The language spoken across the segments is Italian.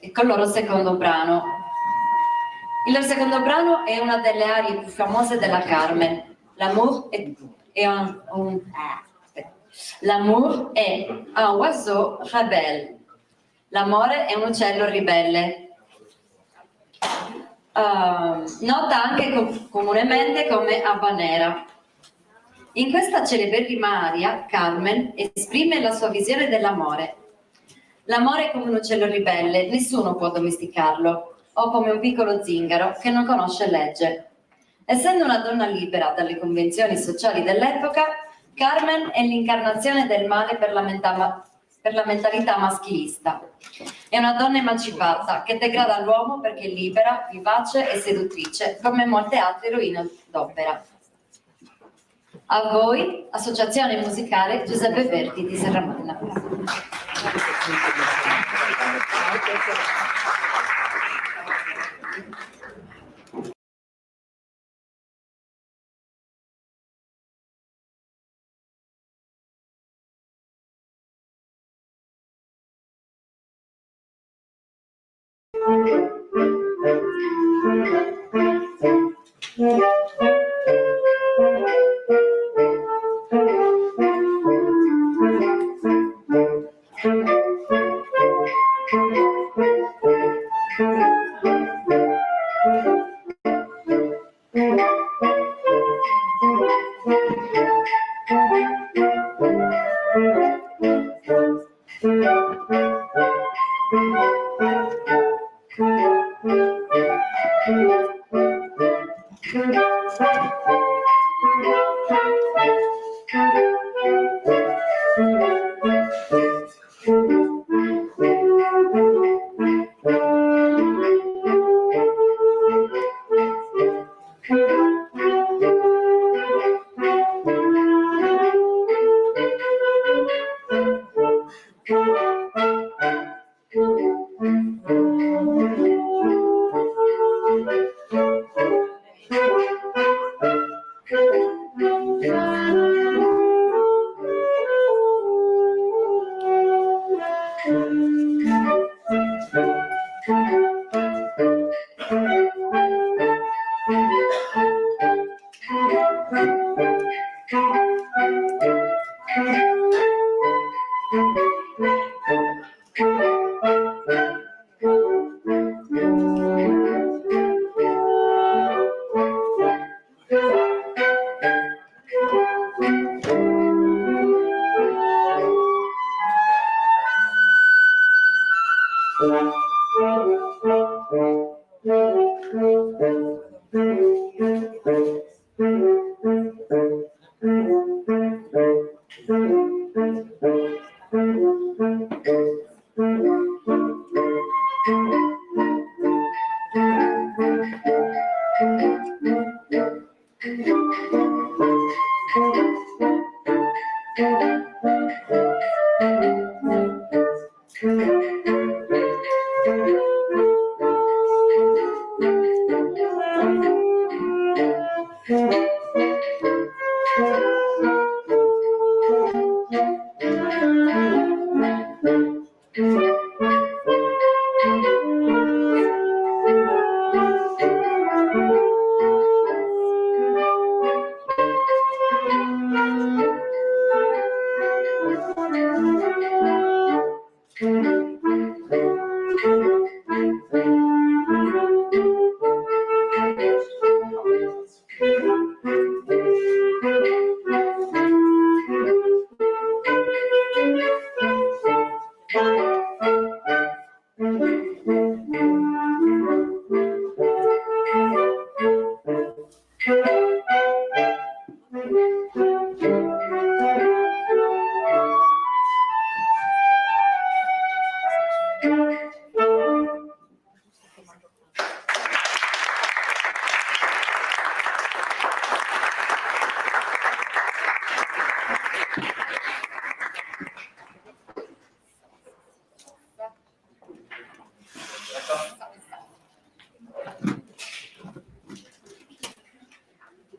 e con loro secondo brano. Il secondo brano è una delle arie più famose della Carmen. L'amour è un oiseau rebelle. L'amore è un uccello ribelle. Nota anche comunemente come habanera. In questa celeberrima aria, Carmen esprime la sua visione dell'amore. L'amore è come un uccello ribelle, nessuno può domesticarlo, o come un piccolo zingaro che non conosce legge. Essendo una donna libera dalle convenzioni sociali dell'epoca, Carmen è l'incarnazione del male per la mentalità maschilista. È una donna emancipata che degrada l'uomo perché è libera, vivace e seduttrice, come molte altre eroine d'opera. A voi, Associazione Musicale Giuseppe Verdi di Serramanna.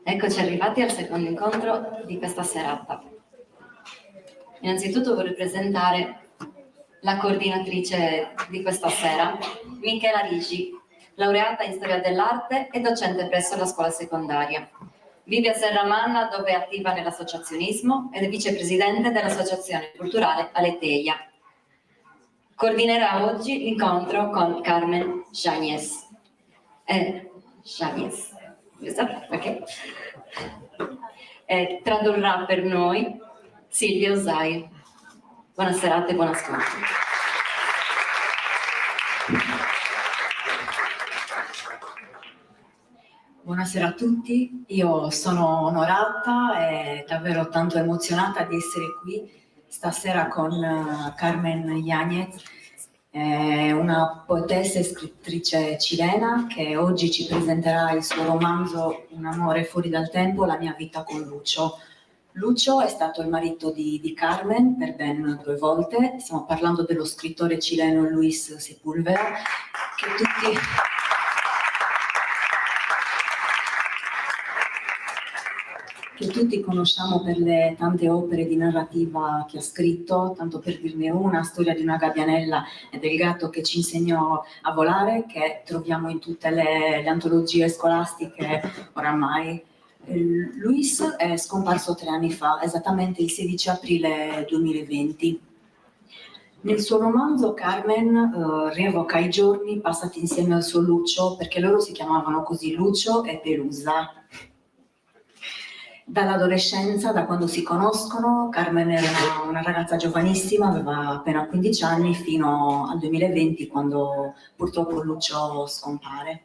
Eccoci arrivati al secondo incontro di questa serata. Innanzitutto vorrei presentare la coordinatrice di questa sera, Michela Rigi, laureata in storia dell'arte e docente presso la scuola secondaria. Vive a Serramanna, dove è attiva nell'associazionismo ed è vicepresidente dell'associazione culturale Aleteia. Coordinerà oggi l'incontro con Carmen Yáñez. Okay. Tradurrà per noi Silvia Osai. Buona serata e buon ascolto. Buonasera a tutti, io sono onorata e davvero tanto emozionata di essere qui stasera con Carmen Yáñez, una poetessa e scrittrice cilena che oggi ci presenterà il suo romanzo Un amore fuori dal tempo, la mia vita con Lucio. Lucio è stato il marito di Carmen per ben 2 volte, stiamo parlando dello scrittore cileno Luis Sepúlveda, che tutti conosciamo per le tante opere di narrativa che ha scritto, tanto per dirne una, Storia di una gabbianella e del gatto che ci insegnò a volare, che troviamo in tutte le antologie scolastiche oramai. Luis è scomparso 3 anni fa, esattamente il 16 aprile 2020. Nel suo romanzo Carmen rievoca i giorni passati insieme al suo Lucio, perché loro si chiamavano così, Lucio e Pelusa. Dall'adolescenza, da quando si conoscono, Carmen era una ragazza giovanissima, aveva appena 15 anni, fino al 2020, quando purtroppo Lucio scompare.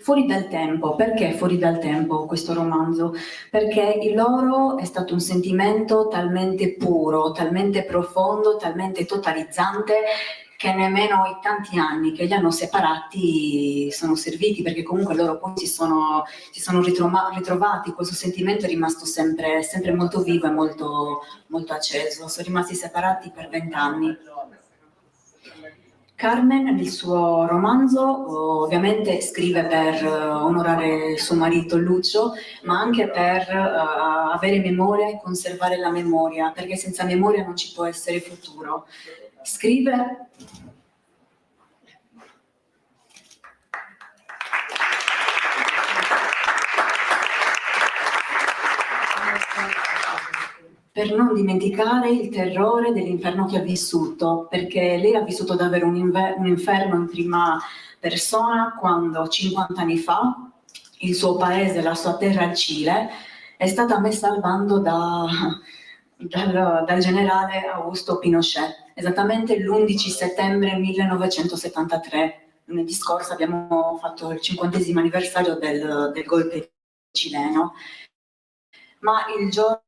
Fuori dal tempo, perché fuori dal tempo questo romanzo? Perché il loro è stato un sentimento talmente puro, talmente profondo, talmente totalizzante, che nemmeno i tanti anni che li hanno separati sono serviti, perché comunque loro poi si sono ritrovati, questo sentimento è rimasto sempre molto vivo e molto acceso. Sono rimasti separati per 20 anni. Carmen nel suo romanzo ovviamente scrive per onorare suo marito Lucio, ma anche per avere memoria e conservare la memoria, perché senza memoria non ci può essere futuro. Scrive per non dimenticare il terrore dell'inferno che ha vissuto, perché lei ha vissuto davvero un inferno in prima persona quando 50 anni fa il suo paese, la sua terra, il Cile, è stata messa al bando dal generale Augusto Pinochet, esattamente l'11 settembre 1973. Lunedì scorso abbiamo fatto il 50° anniversario del golpe cileno, ma il giorno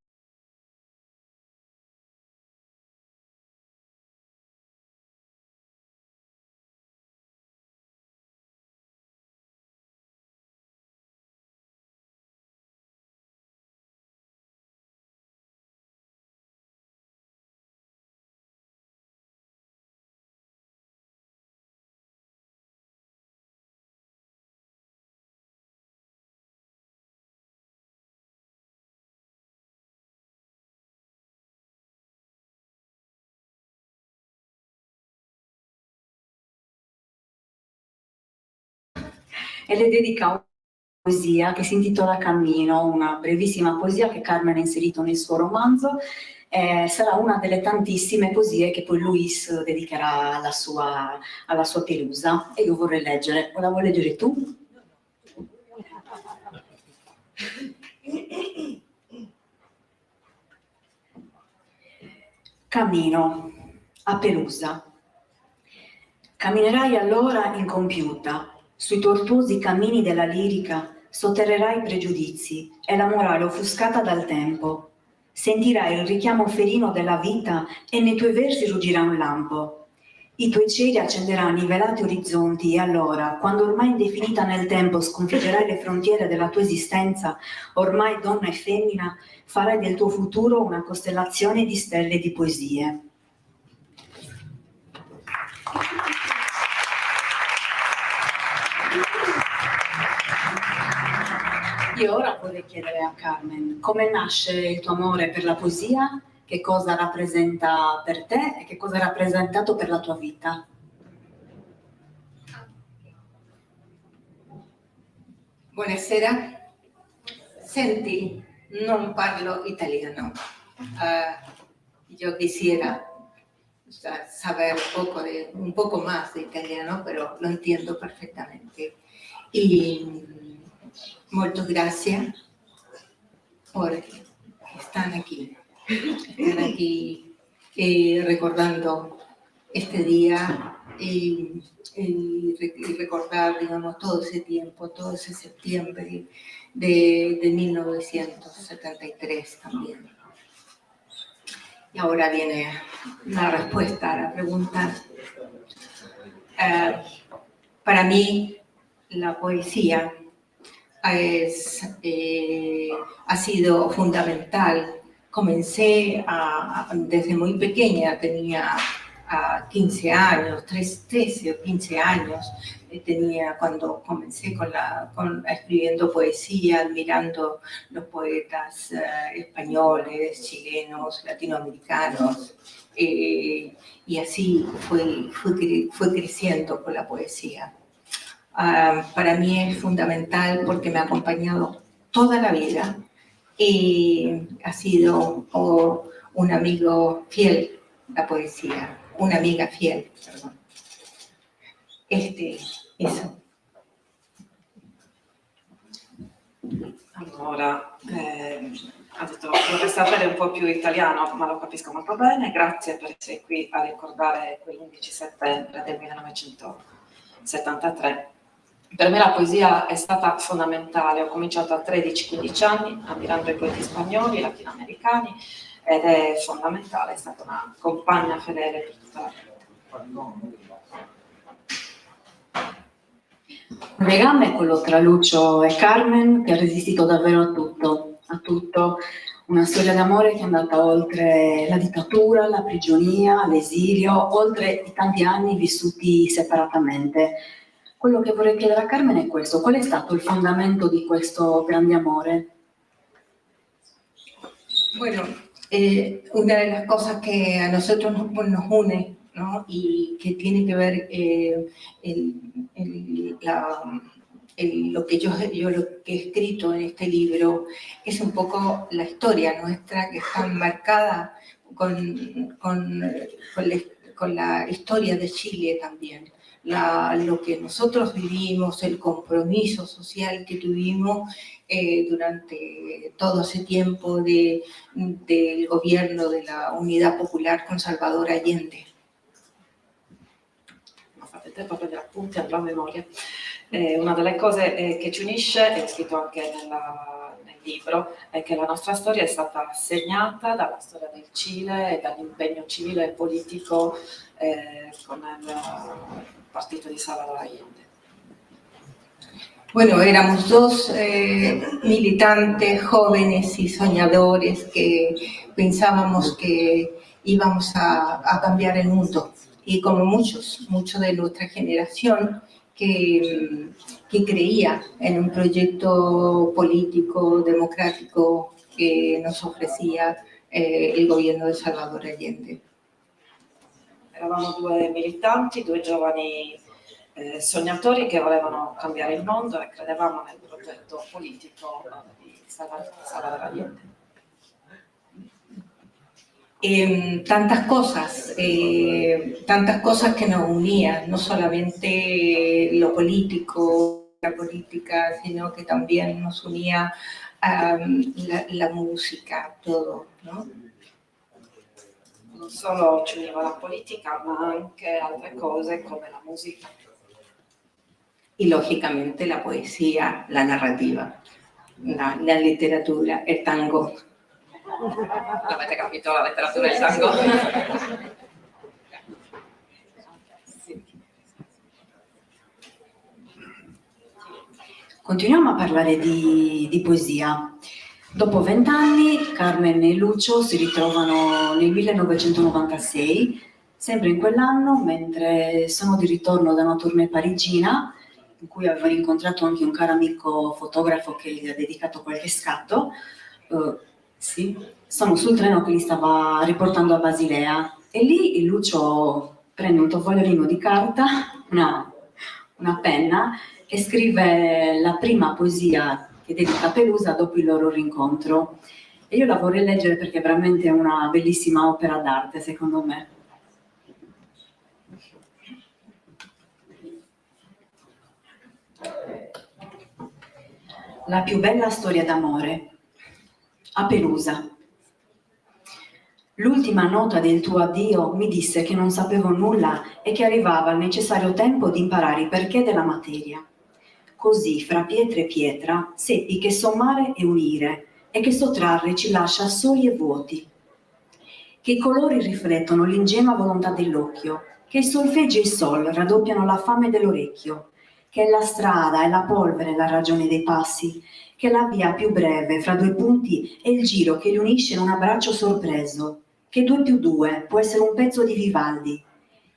e le dedica una poesia che si intitola Cammino, una brevissima poesia che Carmen ha inserito nel suo romanzo. Sarà una delle tantissime poesie che poi Luis dedicherà alla sua Pelusa, e io vorrei leggere. La vuoi leggere tu? Cammino a Pelusa. Camminerai allora incompiuta, sui tortuosi cammini della lirica sotterrerai i pregiudizi e la morale offuscata dal tempo. Sentirai il richiamo ferino della vita e nei tuoi versi ruggirà un lampo. I tuoi cieli accenderanno i velati orizzonti e allora, quando ormai indefinita nel tempo sconfiggerai le frontiere della tua esistenza, ormai donna e femmina, farai del tuo futuro una costellazione di stelle e di poesie. Io ora vorrei chiedere a Carmen, come nasce il tuo amore per la poesia che cosa rappresenta per te e che cosa ha rappresentato per la tua vita. Buonasera. Senti, non parlo italiano. Yo quisiera saber un poco más de italiano, pero lo entiendo perfectamente. Y muchas gracias por estar aquí recordando este día y recordar, digamos, todo ese tiempo, todo ese septiembre de 1973 también. Y ahora viene la respuesta a la pregunta. Para mí, la poesía ha sido fundamental. Comencé desde muy pequeña, tenía 15 años, 13 o 15 años, tenía cuando comencé escribiendo poesía, admirando los poetas españoles, chilenos, latinoamericanos, y así fue creciendo con la poesía. Para mí es fundamental porque me ha acompañado toda la vida y ha sido un amigo fiel la poesía, una amiga fiel, perdón. Eso. Allora, ha detto vorrei sapere un po' più italiano, ma lo capisco molto bene. Grazie per essere qui a ricordare quell'11 settembre del 1973. Per me la poesia è stata fondamentale. Ho cominciato a 13-15 anni ammirando i poeti spagnoli, latinoamericani, ed è fondamentale, è stata una compagna fedele per tutta la vita. Il legame è quello tra Lucio e Carmen, che ha resistito davvero a tutto. Una storia d'amore che è andata oltre la dittatura, la prigionia, l'esilio, oltre i tanti anni vissuti separatamente. Quello che vorrei chiedere a Carmen è questo: qual è stato il fondamento di questo grande amore? Bueno, una de las cosas que a nosotros nos une, ¿no? Y que tiene que ver lo que yo lo que he escrito en este libro es un poco la historia nuestra, que está marcada con la historia de Chile también. Lo que nosotros vivimos, el compromiso social que tuvimos durante todo ese tiempo del gobierno de la Unidad Popular con Salvador Allende. Fate tempo a prendere appunti, andrò a memoria. Una delle cose che ci unisce, è scritto anche nel libro, è che la nostra storia è stata segnata dalla storia del Cile e dall'impegno civile e politico con il partito di Salvador Allende. Bueno, éramos dos militantes jóvenes y soñadores que pensábamos que íbamos a cambiar el mundo. Y como muchos de nuestra generación que creía en un proyecto político, democrático que nos ofrecía el gobierno de Salvador Allende. Eravamo due militanti, due giovani sognatori che volevano cambiare il mondo e credevamo nel progetto politico di Salvador Allende. Tantas cosas que nos unían, no solamente lo político, la política, sino que también nos unía la música, todo, ¿no? Non solo ci univa la politica, ma anche altre cose come la musica. Y lógicamente la poesía, la narrativa, la letteratura, il tango. L'avete capito, la letteratura e il tango? Continuiamo a parlare di poesia. Dopo 20 anni, Carmen e Lucio si ritrovano nel 1996, sempre in quell'anno, mentre sono di ritorno da una tournée parigina, in cui avevano incontrato anche un caro amico fotografo che gli ha dedicato qualche scatto. Sì, sono sul treno che li stava riportando a Basilea e lì il Lucio prende un tovagliolino di carta, una penna e scrive la prima poesia che dedica a Pelusa dopo il loro rincontro. E io la vorrei leggere perché è veramente una bellissima opera d'arte, secondo me. La più bella storia d'amore. A Pelusa. L'ultima nota del tuo addio mi disse che non sapevo nulla e che arrivava il necessario tempo di imparare i perché della materia. Così, fra pietra e pietra, seppi che sommare e unire e che sottrarre ci lascia soli e vuoti. Che i colori riflettono l'ingenua volontà dell'occhio, che il solfeggio e il sol raddoppiano la fame dell'orecchio, che è la strada e la polvere la ragione dei passi, che la via più breve fra due punti è il giro che li unisce in un abbraccio sorpreso, che 2 più 2 può essere un pezzo di Vivaldi,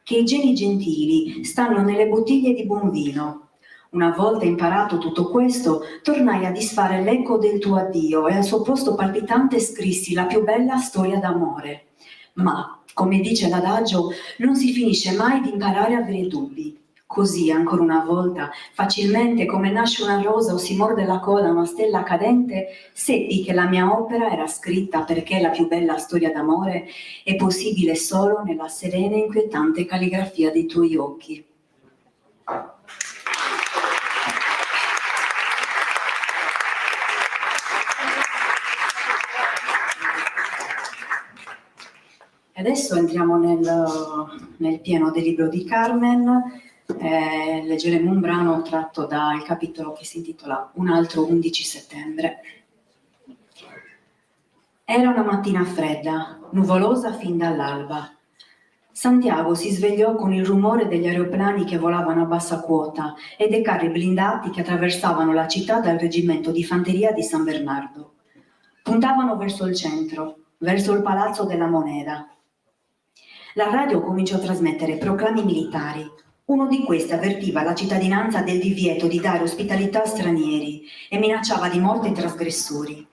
che i geni gentili stanno nelle bottiglie di buon vino. Una volta imparato tutto questo, tornai a disfare l'eco del tuo addio e al suo posto palpitante scrissi la più bella storia d'amore. Ma, come dice l'adagio, non si finisce mai di imparare a avere dubbi. Così, ancora una volta, facilmente come nasce una rosa o si morde la coda una stella cadente, seppi che la mia opera era scritta perché la più bella storia d'amore è possibile solo nella serena e inquietante calligrafia dei tuoi occhi. Adesso entriamo nel pieno del libro di Carmen. Leggeremo un brano tratto dal capitolo che si intitola Un altro 11 settembre. Era una mattina fredda, nuvolosa fin dall'alba. Santiago si svegliò con il rumore degli aeroplani che volavano a bassa quota e dei carri blindati che attraversavano la città dal reggimento di fanteria di San Bernardo. Puntavano verso il centro, verso il Palazzo della Moneda. La radio cominciò a trasmettere proclami militari. Uno di questi avvertiva la cittadinanza del divieto di dare ospitalità a stranieri e minacciava di morte i trasgressori.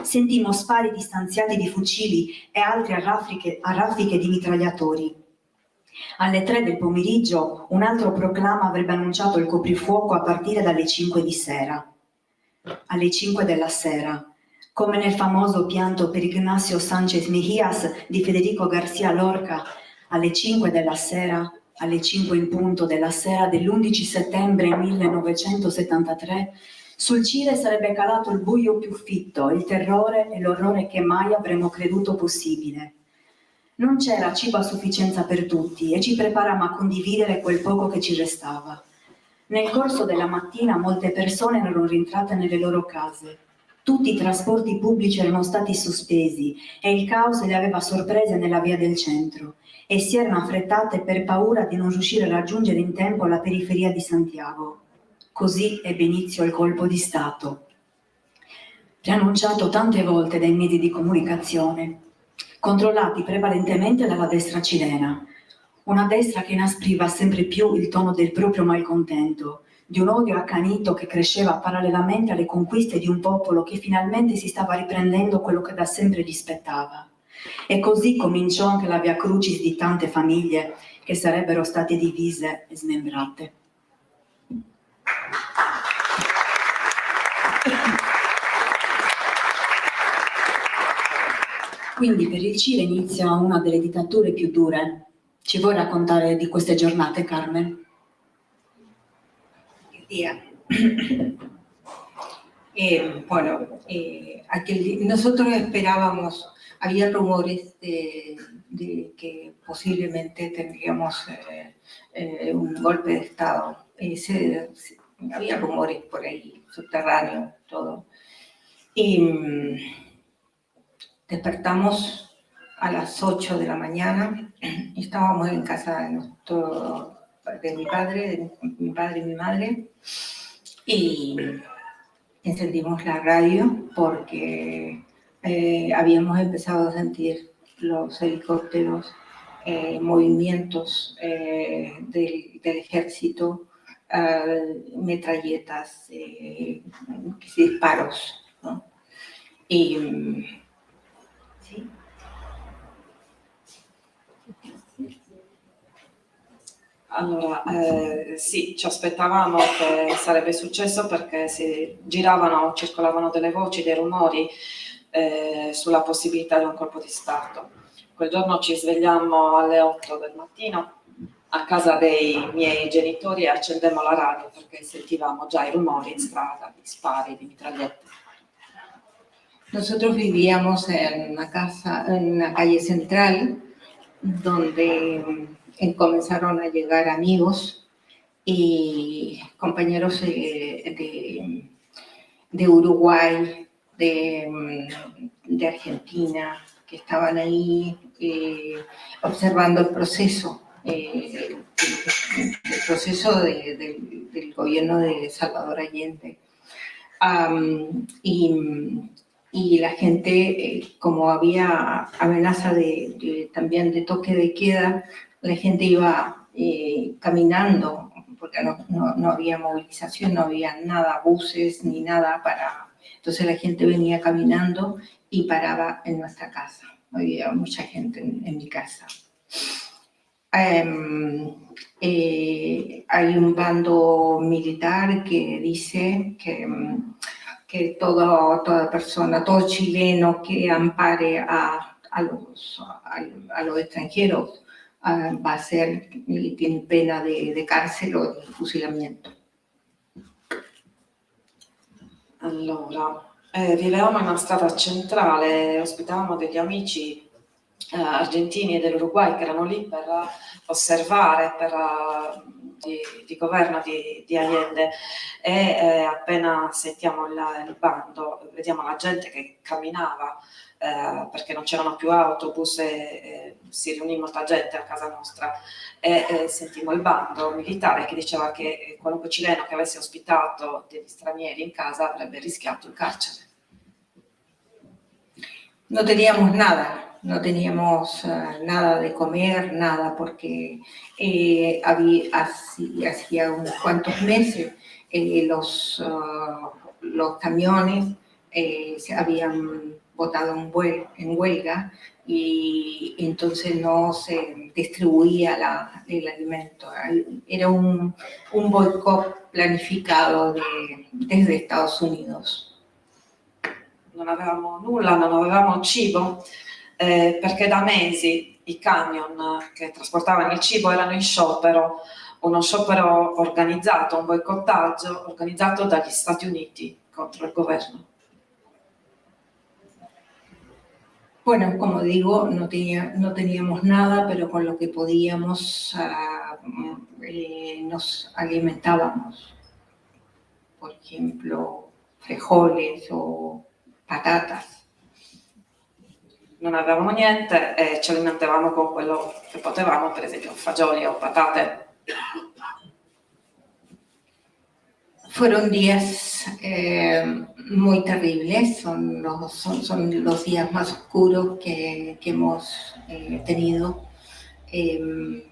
Sentimmo spari distanziati di fucili e altri a raffiche di mitragliatori. Alle 3 del pomeriggio un altro proclama avrebbe annunciato il coprifuoco a partire dalle 5 di sera. Alle 5 della sera, come nel famoso pianto per Ignacio Sánchez Mejías di Federico García Lorca, alle 5 della sera, alle 5 in punto della sera dell'11 settembre 1973, sul Cile sarebbe calato il buio più fitto, il terrore e l'orrore che mai avremmo creduto possibile. Non c'era cibo a sufficienza per tutti e ci preparammo a condividere quel poco che ci restava. Nel corso della mattina molte persone erano rientrate nelle loro case. Tutti i trasporti pubblici erano stati sospesi e il caos le aveva sorprese nella via del centro e si erano affrettate per paura di non riuscire a raggiungere in tempo la periferia di Santiago. Così ebbe inizio il colpo di Stato, preannunciato tante volte dai mezzi di comunicazione, controllati prevalentemente dalla destra cilena, una destra che inaspriva sempre più il tono del proprio malcontento, di un odio accanito che cresceva parallelamente alle conquiste di un popolo che finalmente si stava riprendendo quello che da sempre gli spettava. E così cominciò anche la via crucis di tante famiglie che sarebbero state divise e smembrate. Quindi per il Cile inizia una delle dittature più dure. Ci vuoi raccontare di queste giornate, Carmen? Día. Nosotros esperábamos, había rumores de que posiblemente tendríamos un golpe de Estado. Había rumores por ahí, subterráneos, todo. Y despertamos a las 8 de la mañana, estábamos en casa de mi padre y mi madre, y encendimos la radio porque habíamos empezado a sentir los helicópteros, movimientos del ejército, metralletas, disparos, ¿no? Y Allora, sì, ci aspettavamo che sarebbe successo perché circolavano delle voci, dei rumori sulla possibilità di un colpo di Stato. Quel giorno ci svegliammo alle 8 del mattino a casa dei miei genitori e accendemmo la radio perché sentivamo già i rumori in strada, di spari, di mitragliette. Nosotros vivíamos en una casa, en una calle central, donde comenzaron a llegar amigos y compañeros de Uruguay, de Argentina, que estaban ahí observando el proceso, el proceso del gobierno de Salvador Allende. Y la gente, como había amenaza también de toque de queda, la gente iba caminando, porque no había movilización, no había nada, buses ni nada para... Entonces la gente venía caminando y paraba en nuestra casa. Había mucha gente en mi casa. Hay un bando militar que dice que toda persona, todo chileno que ampare a los extranjeros va a ser, tiene pena de cárcel o de fusilamiento. Allora, vivevamo in una strada centrale, ospitavamo degli amici argentini e dell'Uruguay che erano lì per osservare di governo di Allende e appena sentiamo il bando vediamo la gente che camminava perché non c'erano più autobus e si riunì molta gente a casa nostra e sentimmo il bando militare che diceva che qualunque cileno che avesse ospitato degli stranieri in casa avrebbe rischiato il carcere. No teníamos nada, no teníamos nada de comer, nada, porque hacía unos cuantos meses los camiones se habían botado en huelga y entonces no se distribuía el alimento. Era un boicot planificado desde Estados Unidos. Non avevamo nulla, non avevamo cibo, perché da mesi i camion che trasportavano il cibo erano in sciopero, uno sciopero organizzato, un boicottaggio organizzato dagli Stati Uniti contro il governo. Bueno, como digo, no teníamos nada, pero con lo que podíamos nos alimentábamos. Por ejemplo, frijoles o patatas. Non avevamo niente e ci alimentavamo con quello che potevamo, per esempio fagioli o patate. Fueron días muy terribles, son los días más oscuros que hemos tenido,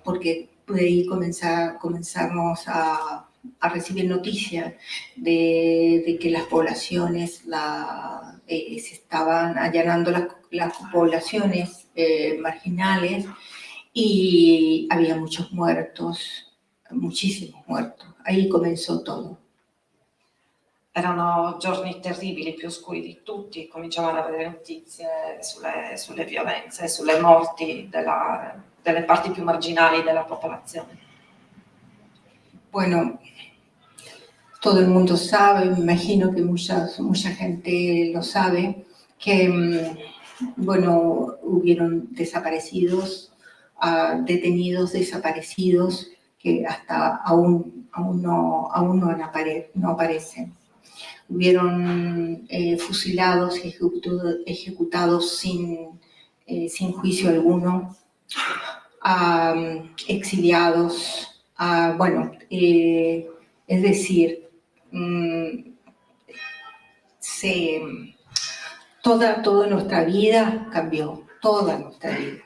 porque de ahí comenzamos a recibir noticias de que las poblaciones se estaban allanando las poblaciones marginales y había muchos muertos, muchísimos muertos. Ahí comenzó todo. Erano giorni terribili, più oscuri di tutti, cominciavano ad avere notizie sulle violenze, sulle morti delle parti più marginali della popolazione. Bueno, todo el mundo sabe, me imagino que mucha gente lo sabe, que bueno, hubieron desaparecidos, detenidos desaparecidos, que hasta aún no aparecen. Hubieron fusilados y ejecutados sin juicio alguno, exiliados, bueno, es decir, toda nuestra vida cambiò, toda nuestra vida.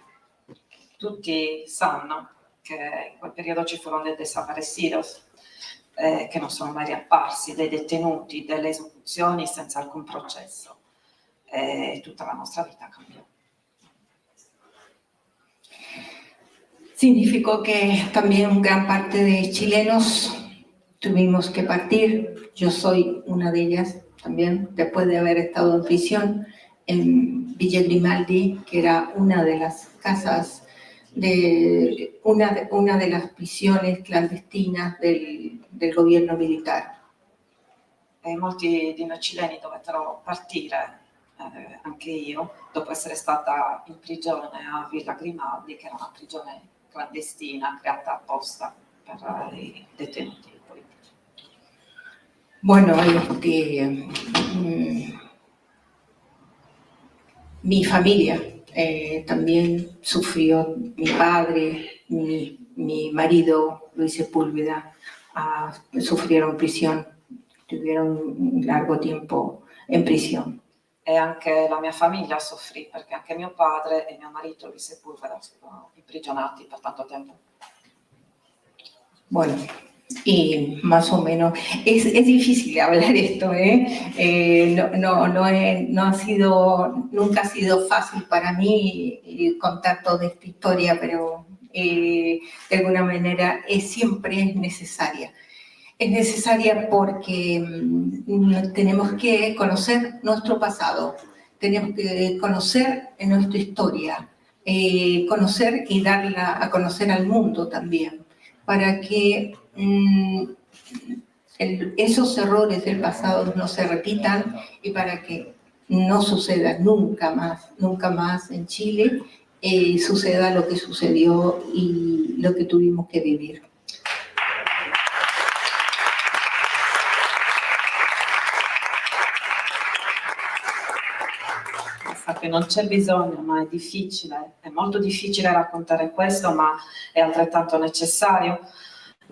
Tutti sanno che in quel periodo ci furono dei desaparecidos che non sono mai riapparsi, dei detenuti, delle esecuzioni senza alcun processo. Tutta la nostra vita cambiò. significó que también gran parte de chilenos tuvimos que partir. Yo soy una de ellas también, después de haber estado en prisión en Villa Grimaldi, que era una de las casas de una de las prisiones clandestinas del gobierno militar. E molti di noi cileni dovettero partire, anche io, dopo essere stata in prigione a Villa Grimaldi, che era una prigione clandestina creata apposta per i detenuti politici. Bueno, mi familia también sufrió, mi padre, mi marido Luis Sepúlveda sufrieron prisión, tuvieron un largo tiempo en prisión. E anche la mia famiglia soffrì, perché anche mio padre e mio marito Luis Sepúlveda sono imprigionati per tanto tempo. Bueno, y más o menos, es difícil hablar esto, nunca ha sido fácil para mí contar toda esta historia, pero de alguna manera siempre es necesaria. Es necesaria porque tenemos que conocer nuestro pasado, tenemos que conocer nuestra historia, conocer y darla a conocer al mundo también, para que esos errores del pasado no se repitan y para que no suceda nunca más en Chile, suceda lo que sucedió y lo que tuvimos que vivir. Che non c'è bisogno, ma è difficile, è molto difficile raccontare questo, ma è altrettanto necessario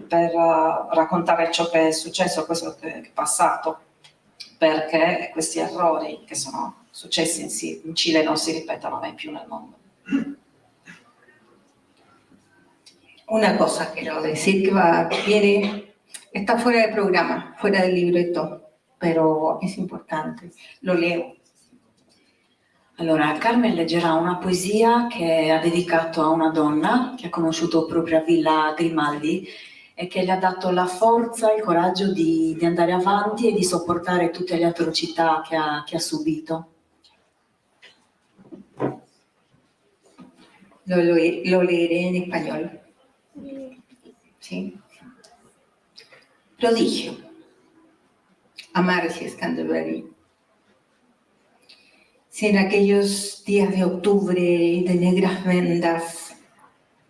per raccontare ciò che è successo, questo che è passato, perché questi errori che sono successi in Cile non si ripetano mai più nel mondo. Una cosa quiero decir que está fuera del programa, fuera del libreto, pero es importante, lo leo. Allora, Carmen leggerà una poesia che ha dedicato a una donna che ha conosciuto proprio a Villa Grimaldi e che gli ha dato la forza e il coraggio di andare avanti e di sopportare tutte le atrocità che ha subito. Lo leeré en español. ¿Sí? Prodigio. A Marcia Scanderberi. Si en aquellos días de octubre y de negras vendas,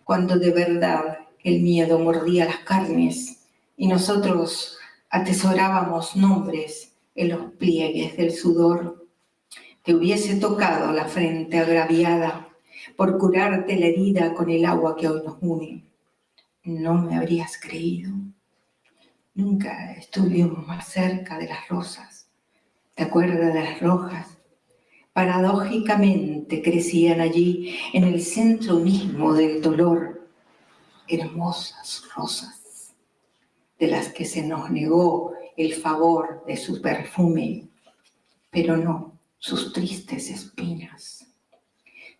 cuando de verdad el miedo mordía las carnes y nosotros atesorábamos nombres en los pliegues del sudor, te hubiese tocado la frente agraviada por curarte la herida con el agua que hoy nos une, no me habrías creído. Nunca estuvimos más cerca de las rosas. ¿Te acuerdas de las rojas? Paradójicamente crecían allí, en el centro mismo del dolor, hermosas rosas, de las que se nos negó el favor de su perfume, pero no sus tristes espinas.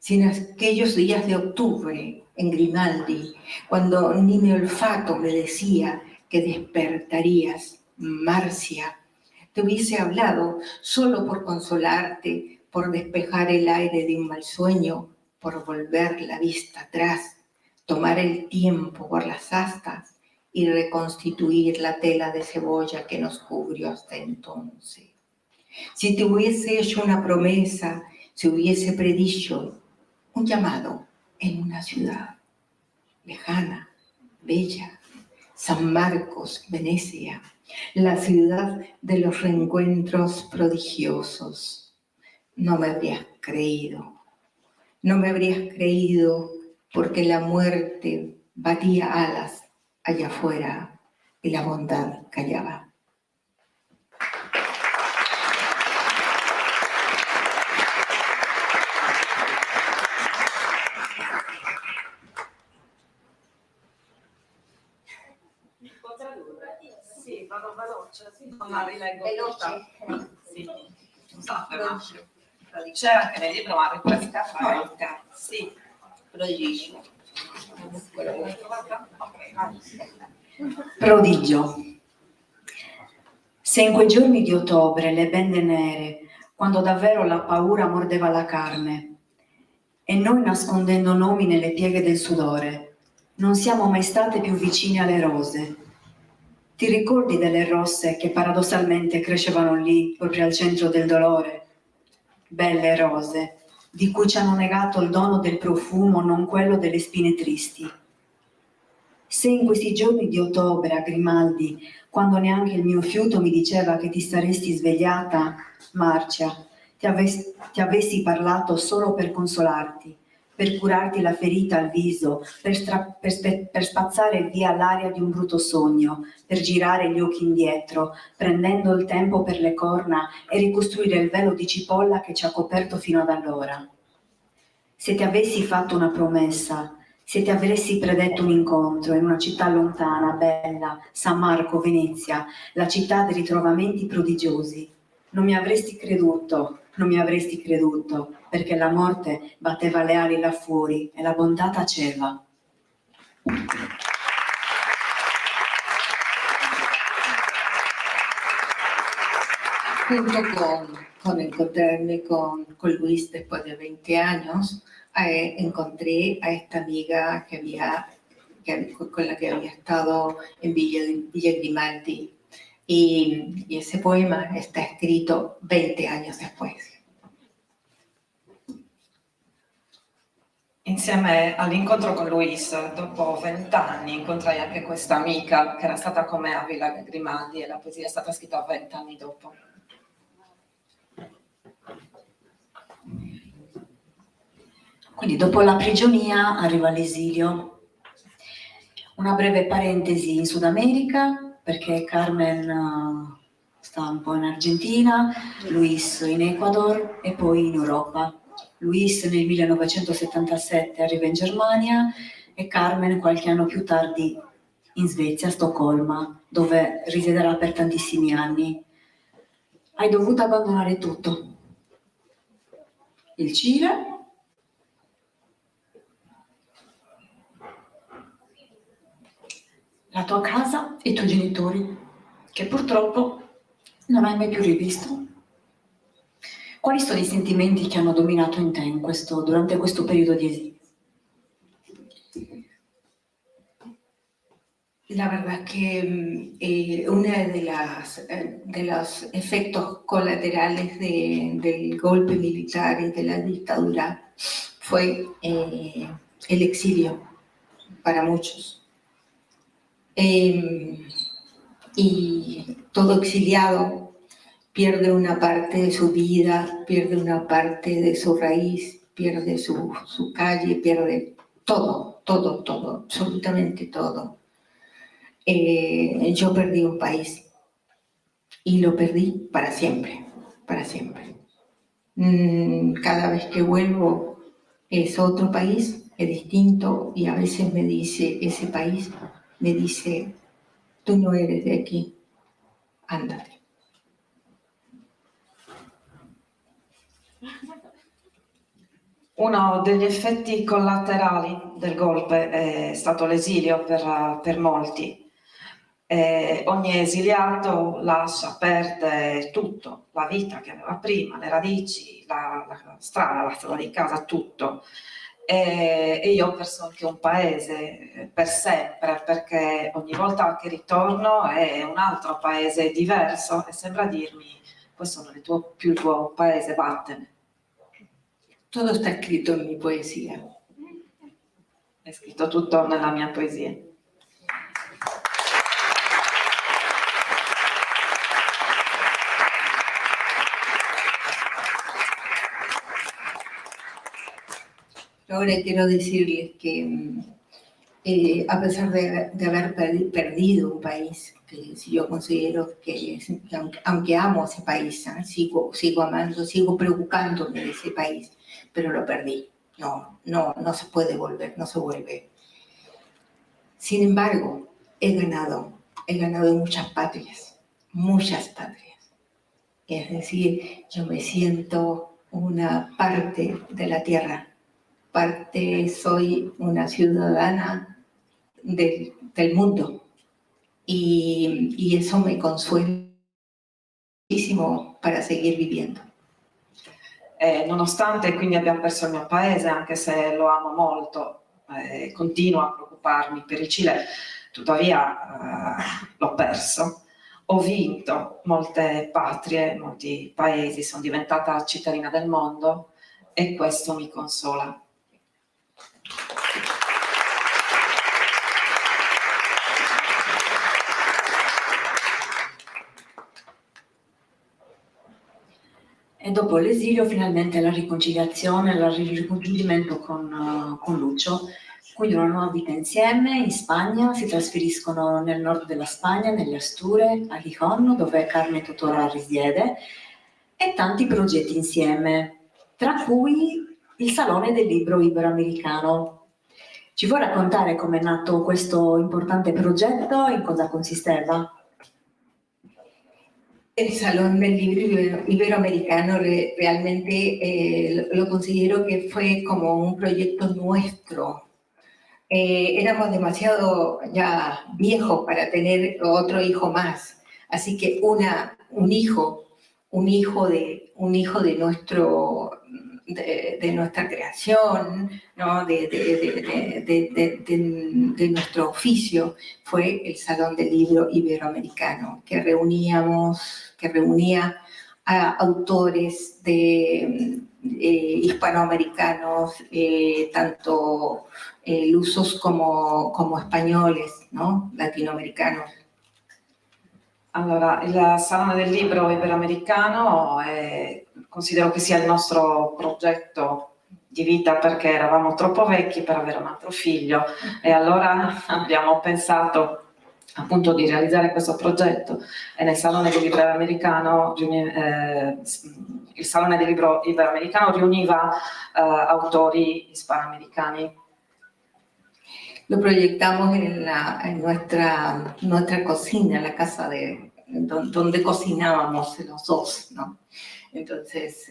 Si en aquellos días de octubre, en Grimaldi, cuando ni mi olfato me decía que despertarías, Marcia, te hubiese hablado solo por consolarte, por despejar el aire de un mal sueño, por volver la vista atrás, tomar el tiempo por las astas y reconstituir la tela de cebolla que nos cubrió hasta entonces. Si te hubiese hecho una promesa, si hubiese predicho un llamado en una ciudad lejana, bella, San Marcos, Venecia, la ciudad de los reencuentros prodigiosos. No me habrías creído porque la muerte batía alas allá afuera y la bondad callaba. Sì, vado veloce, ma rileggo tutta. Sì, scusate, c'è anche nel libro, ma rifresca. Sì, prodigio. Prodigio. Se in quei giorni di ottobre, le bende nere, quando davvero la paura mordeva la carne, e noi nascondendo nomi nelle pieghe del sudore, non siamo mai state più vicine alle rose. Ti ricordi delle rosse che paradossalmente crescevano lì, proprio al centro del dolore? Belle rose, di cui ci hanno negato il dono del profumo, non quello delle spine tristi. Se in questi giorni di ottobre a Grimaldi, quando neanche il mio fiuto mi diceva che ti saresti svegliata, Marcia, ti avessi parlato solo per consolarti, per curarti la ferita al viso, per spazzare via l'aria di un brutto sogno, per girare gli occhi indietro, prendendo il tempo per le corna e ricostruire il velo di cipolla che ci ha coperto fino ad allora. Se ti avessi fatto una promessa, se ti avessi predetto un incontro in una città lontana, bella, San Marco, Venezia, la città dei ritrovamenti prodigiosi, non mi avresti creduto, perché la morte batteva le ali là fuori e la bontà taceva. Junto con encontrarme con Luis después de 20 años, encontré a esta amiga con la que había estado en Villa Grimaldi. Y ese poema está escrito 20 años después. Insieme all'incontro con Luis, dopo 20 anni, incontrai anche questa amica che era stata con me a Villa Grimaldi e la poesia è stata scritta 20 anni dopo. Quindi dopo la prigionia arriva l'esilio. Una breve parentesi in Sud America, perché Carmen sta un po' in Argentina, Luis in Ecuador e poi in Europa. Luis nel 1977 arriva in Germania e Carmen qualche anno più tardi in Svezia, a Stoccolma, dove risiederà per tantissimi anni. Hai dovuto abbandonare tutto. Il Cile, la tua casa e i tuoi genitori, che purtroppo non hai mai più rivisto. Quali sono i sentimenti che hanno dominato in te durante questo periodo di esilio? La verdad que uno de los efectos colaterales del golpe militar y de la dictadura fue el exilio para muchos. Y todo exiliado pierde una parte de su vida, pierde una parte de su raíz, pierde su calle, pierde todo, absolutamente todo. Yo perdí un país y lo perdí para siempre, para siempre. Cada vez que vuelvo es otro país, es distinto y a veces me dice ese país, me dice, tú no eres de aquí, ándate. Uno degli effetti collaterali del golpe è stato l'esilio per molti. Ogni esiliato perde tutto, la vita che aveva prima, le radici, la strada, la strada di casa, tutto. E io ho perso anche un paese per sempre, perché ogni volta che ritorno è un altro paese diverso e sembra dirmi, questo non è più il tuo paese, vattene. Todo está escrito en mi poesía. È scritto tutto nella mia poesia. Ahora quiero decirles que a pesar de haber perdido un país, que si yo considero que, aunque amo ese país, sigo amando, sigo preocupándome de ese país, pero lo perdí. No se puede volver, no se vuelve. Sin embargo, he ganado en muchas patrias. Es decir, yo me siento una parte de la tierra parte soy una ciudadana del mundo y eso me consuela muchísimo para seguir viviendo. Nonostante quindi abbia perso il mio paese, anche se lo amo molto, continuo a preoccuparmi per il Cile, tuttavia l'ho perso. Ho vinto molte patrie, molti paesi, sono diventata cittadina del mondo e questo mi consola. E dopo l'esilio finalmente la riconciliazione, il ricongiungimento con Lucio, quindi una nuova vita insieme in Spagna, si trasferiscono nel nord della Spagna, nelle Asturie, a Gijón, dove Carmen tuttora risiede, e tanti progetti insieme, tra cui il Salone del Libro Iberoamericano. Ci vuoi raccontare come è nato questo importante progetto e in cosa consisteva? El Salón del Libro Iberoamericano realmente lo considero que fue como un proyecto nuestro. Éramos demasiado ya viejos para tener otro hijo más, así que un hijo de nuestra creación, ¿no? de nuestro oficio, fue el Salón del Libro Iberoamericano, que reunía a autores hispanoamericanos, tanto lusos como españoles, ¿no? Latinoamericanos. Allora, il Salone del Libro Iberoamericano considero che sia il nostro progetto di vita, perché eravamo troppo vecchi per avere un altro figlio e allora abbiamo pensato appunto di realizzare questo progetto, e nel Salone del Libro Iberoamericano il Salone del Libro Iberoamericano riuniva autori hispanoamericani. Lo proyectamos en nuestra cocina, en la casa donde cocinábamos los dos, ¿no? Entonces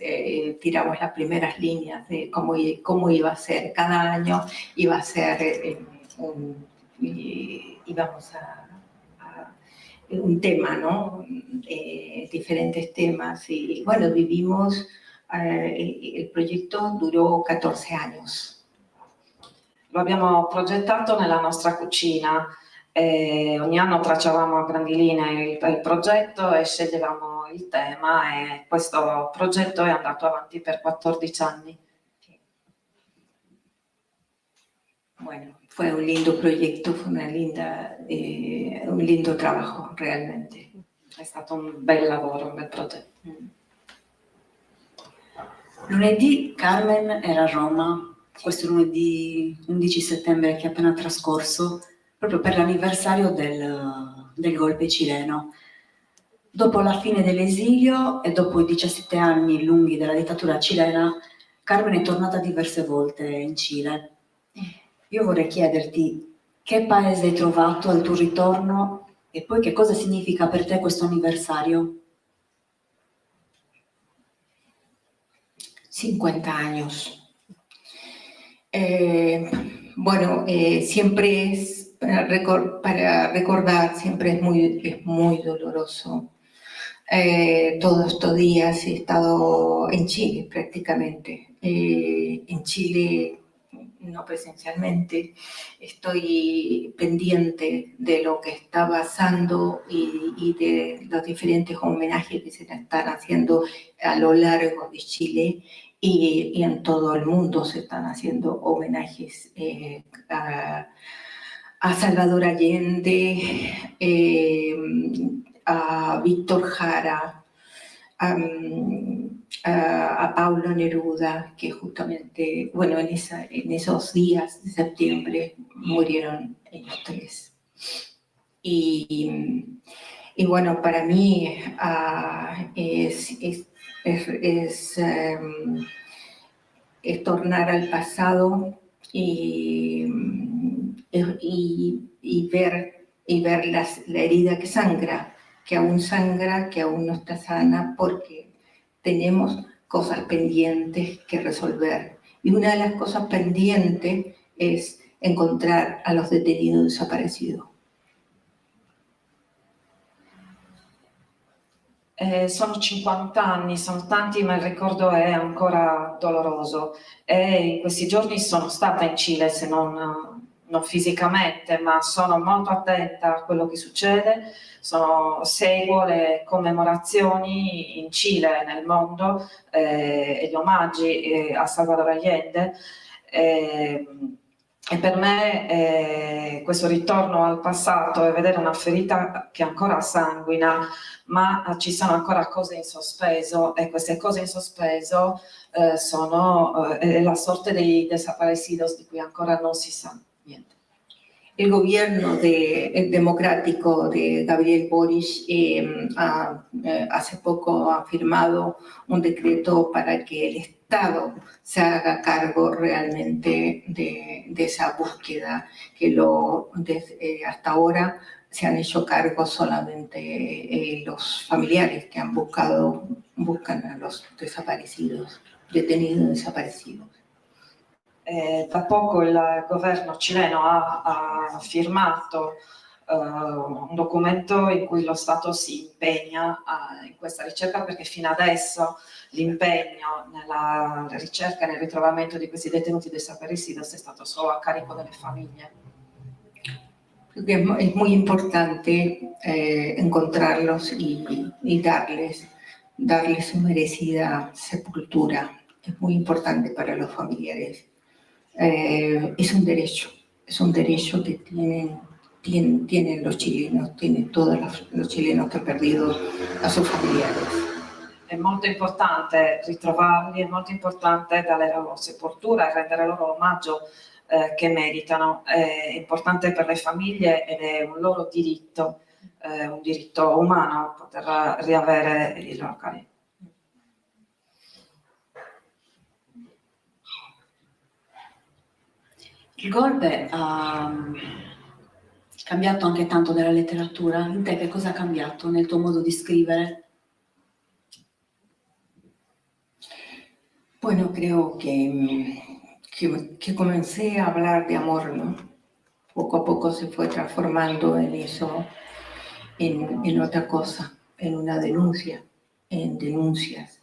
tiramos las primeras líneas de cómo iba a ser cada año, iba a ser íbamos a un tema, ¿no? Diferentes temas, y bueno, vivimos, el proyecto duró 14 años. Lo abbiamo progettato nella nostra cucina, ogni anno tracciavamo a grandi linee il progetto e sceglievamo il tema, e questo progetto è andato avanti per 14 anni. Bueno, fue un lindo proyecto, fue un lindo trabajo realmente. È stato un bel lavoro, un bel progetto. Lunedì Carmen era a Roma, questo lunedì 11 settembre che è appena trascorso, proprio per l'anniversario del golpe cileno. Dopo la fine dell'esilio e dopo i 17 anni lunghi della dittatura cilena, Carmen è tornata diverse volte in Cile. Io vorrei chiederti che paese hai trovato al tuo ritorno e poi che cosa significa per te questo anniversario? 50 años. Bueno, siempre es para recordar, siempre es muy doloroso. Todos estos días he estado en Chile prácticamente. En Chile, no presencialmente, estoy pendiente de lo que está pasando y de los diferentes homenajes que se están haciendo a lo largo de Chile. Y en todo el mundo se están haciendo homenajes a Salvador Allende, a Víctor Jara, a Pablo Neruda, que justamente, bueno, en esos días de septiembre murieron ellos tres. Y bueno, para mí es tornar al pasado y ver la herida que sangra, que aún no está sana, porque tenemos cosas pendientes que resolver Y una de las cosas pendientes es encontrar a los detenidos desaparecidos. Sono 50 anni, sono tanti, ma il ricordo è ancora doloroso. E in questi giorni sono stata in Cile, se non fisicamente, ma sono molto attenta a quello che succede. Seguo le commemorazioni in Cile e nel mondo e gli omaggi a Salvador Allende. E per me questo ritorno al passato e vedere una ferita che ancora sanguina, ma ci sono ancora cose in sospeso, e queste cose in sospeso sono la sorte dei desaparecidos, di cui ancora non si sa niente. El gobierno democrático de Gabriel Boric hace poco ha firmado un decreto para que el Estado se haga cargo realmente de esa búsqueda, que hasta ahora se han hecho cargo solamente los familiares que buscan a los desaparecidos, detenidos desaparecidos. Da poco il governo cileno ha firmato un documento in cui lo Stato si impegna in questa ricerca, perché fino adesso l'impegno nella ricerca e nel ritrovamento di questi detenuti desaparecidos è stato solo a carico delle famiglie. Es muy importante encontrarlos y darles su merecida sepultura. Es muy importante para los familiares. Es un derecho que tienen los chilenos, tienen todos los chilenos que han perdido a sus familiares. È molto importante ritrovarli, è molto importante dare loro sepoltura e rendere loro l'omaggio che meritano. È importante per le famiglie ed è un loro diritto, un diritto umano, poter riavere i loro cari. Il golpe ha cambiato anche tanto della letteratura. In te che cosa ha cambiato nel tuo modo di scrivere? Bueno, creo que comencé a hablar de amor, ¿no? Poco a poco se fue transformando en eso, en otra cosa, en una denuncia, en denuncias.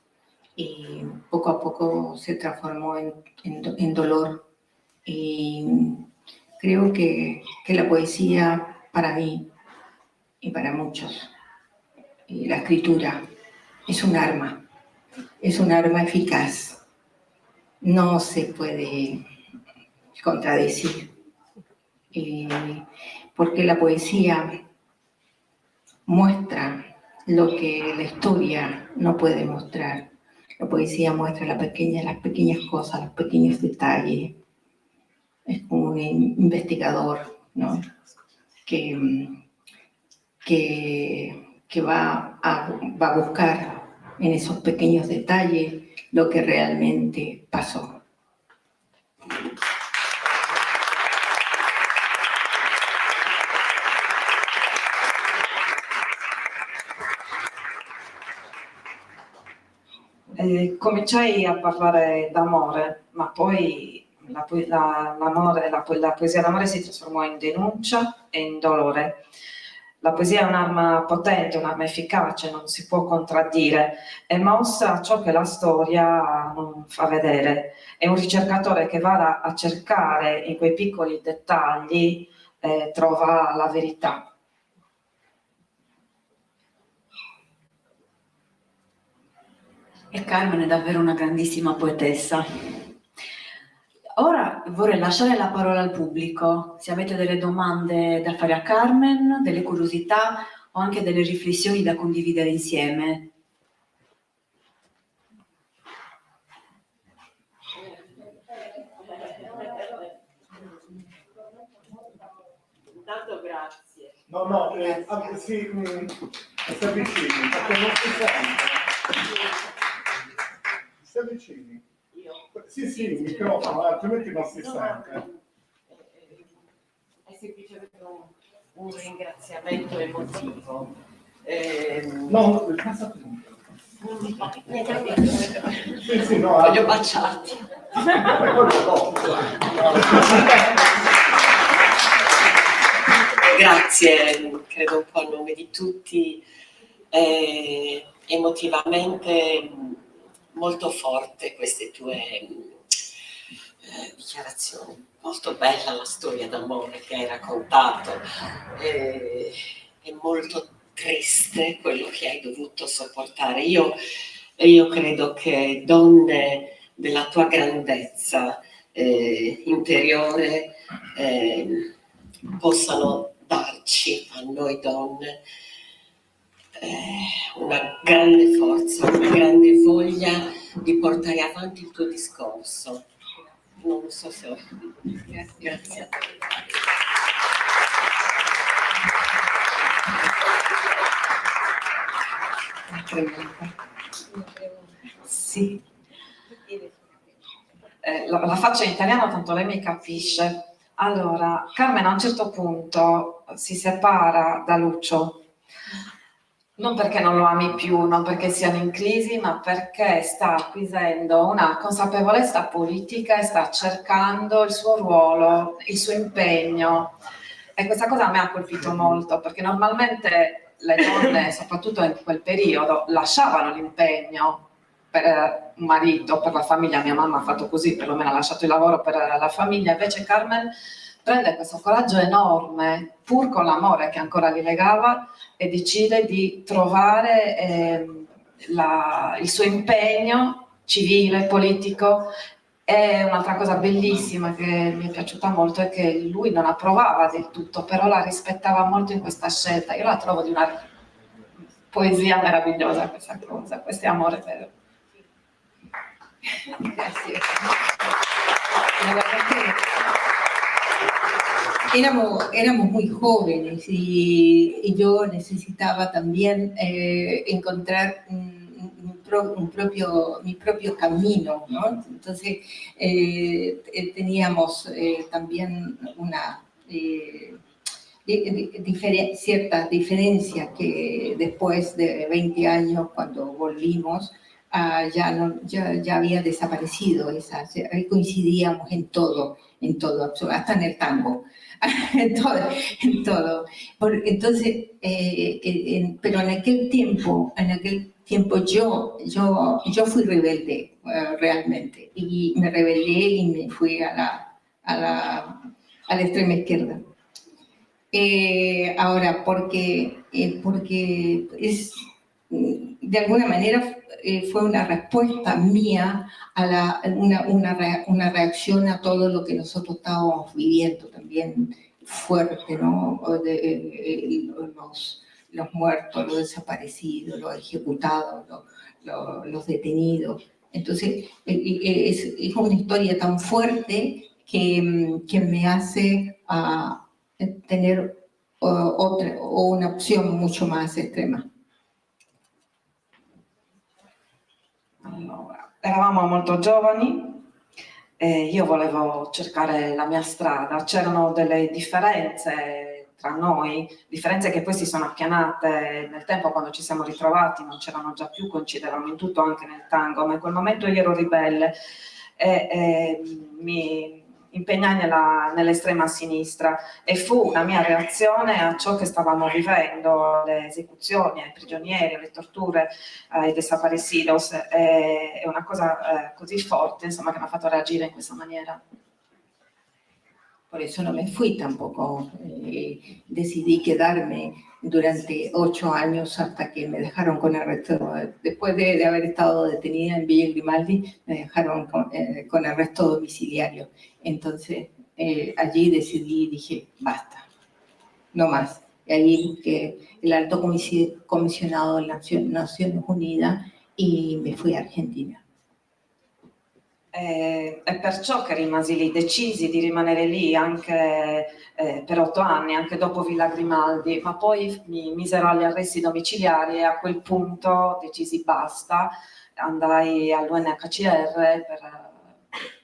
Y poco a poco se transformó en dolor. Y creo que la poesía para mí y para muchos, y la escritura es un arma eficaz. No se puede contradecir, porque la poesía muestra lo que la historia no puede mostrar. La poesía muestra las pequeñas cosas, los pequeños detalles. Es como un investigador, ¿no? que va a buscar en esos pequeños detalles lo que realmente pasó. Cominciai a parlare d'amore, ma poi la poesia d'amore si trasformò in denuncia e in dolore. La poesia è un'arma potente, un'arma efficace, non si può contraddire, e mostra ciò che la storia non fa vedere. È un ricercatore che va a cercare in quei piccoli dettagli, trova la verità. E Carmen è davvero una grandissima poetessa. Ora vorrei lasciare la parola al pubblico. Se avete delle domande da fare a Carmen, delle curiosità o anche delle riflessioni da condividere insieme. Intanto grazie. No, sì, si avvicini, perché non si sente. Si avvicini. Io? Sì, il microfono, altrimenti non si sente. È semplicemente un ringraziamento emotivo. No, passa tu. Sì, no, Voglio baciarti. Grazie, credo un po' a nome di tutti, emotivamente molto forte queste tue dichiarazioni. Molto bella la storia d'amore che hai raccontato, è molto triste quello che hai dovuto sopportare. Io credo che donne della tua grandezza interiore possano darci a noi donne una grande forza, una grande voglia di portare avanti il tuo discorso. Non so se ho... Grazie. Sì. La faccio in italiano, tanto lei mi capisce. Allora, Carmen a un certo punto si separa da Lucio, non perché non lo ami più, non perché siano in crisi, ma perché sta acquisendo una consapevolezza politica e sta cercando il suo ruolo, il suo impegno. E questa cosa a me ha colpito molto, perché normalmente le donne, soprattutto in quel periodo, lasciavano l'impegno per un marito, per la famiglia. Mia mamma ha fatto così, perlomeno ha lasciato il lavoro per la famiglia. Invece Carmen prende questo coraggio enorme, pur con l'amore che ancora li legava, e decide di trovare il suo impegno civile, politico. E un'altra cosa bellissima che mi è piaciuta molto è che lui non approvava del tutto, però la rispettava molto in questa scelta. Io la trovo di una poesia meravigliosa questa cosa, questo è amore vero. Gracias. La verdad que éramos muy jóvenes y yo necesitaba también encontrar mi propio camino, ¿no? Entonces teníamos también una ciertas diferencias que después de 20 años, cuando volvimos, ya había desaparecido esa, coincidíamos en todo, hasta en el tango, en todo. Entonces, pero en aquel tiempo yo fui rebelde realmente, y me rebelé y me fui a la extrema izquierda. Ahora, porque es, de alguna manera fue una respuesta mía a una reacción a todo lo que nosotros estábamos viviendo también fuerte, ¿no? Los muertos, los desaparecidos, los ejecutados, los detenidos. Entonces, es una historia tan fuerte que me hace tener una opción mucho más extrema. Allora, eravamo molto giovani e io volevo cercare la mia strada. C'erano delle differenze tra noi, differenze che poi si sono appianate nel tempo quando ci siamo ritrovati, non c'erano già più, coincidevano in tutto, anche nel tango, ma in quel momento io ero ribelle e mi impegnai nell'estrema sinistra, e fu una mia reazione a ciò che stavamo vivendo, alle esecuzioni, ai prigionieri, alle torture, ai desaparecidos. È una cosa così forte, insomma, che mi ha fatto reagire in questa maniera. Por eso no me fui tampoco. Decidí quedarme durante 8 años hasta que me dejaron con arresto. Después de haber estado detenida en Villa Grimaldi, me dejaron con arresto domiciliario. Entonces, allí decidí, dije, basta, no más. Y allí busqué el alto comisionado de las Naciones Unidas y me fui a Argentina. È perciò che rimasi lì, decisi di rimanere lì anche per 8 anni, anche dopo Villa Grimaldi, ma poi mi misero agli arresti domiciliari e a quel punto decisi basta, andai all'UNHCR per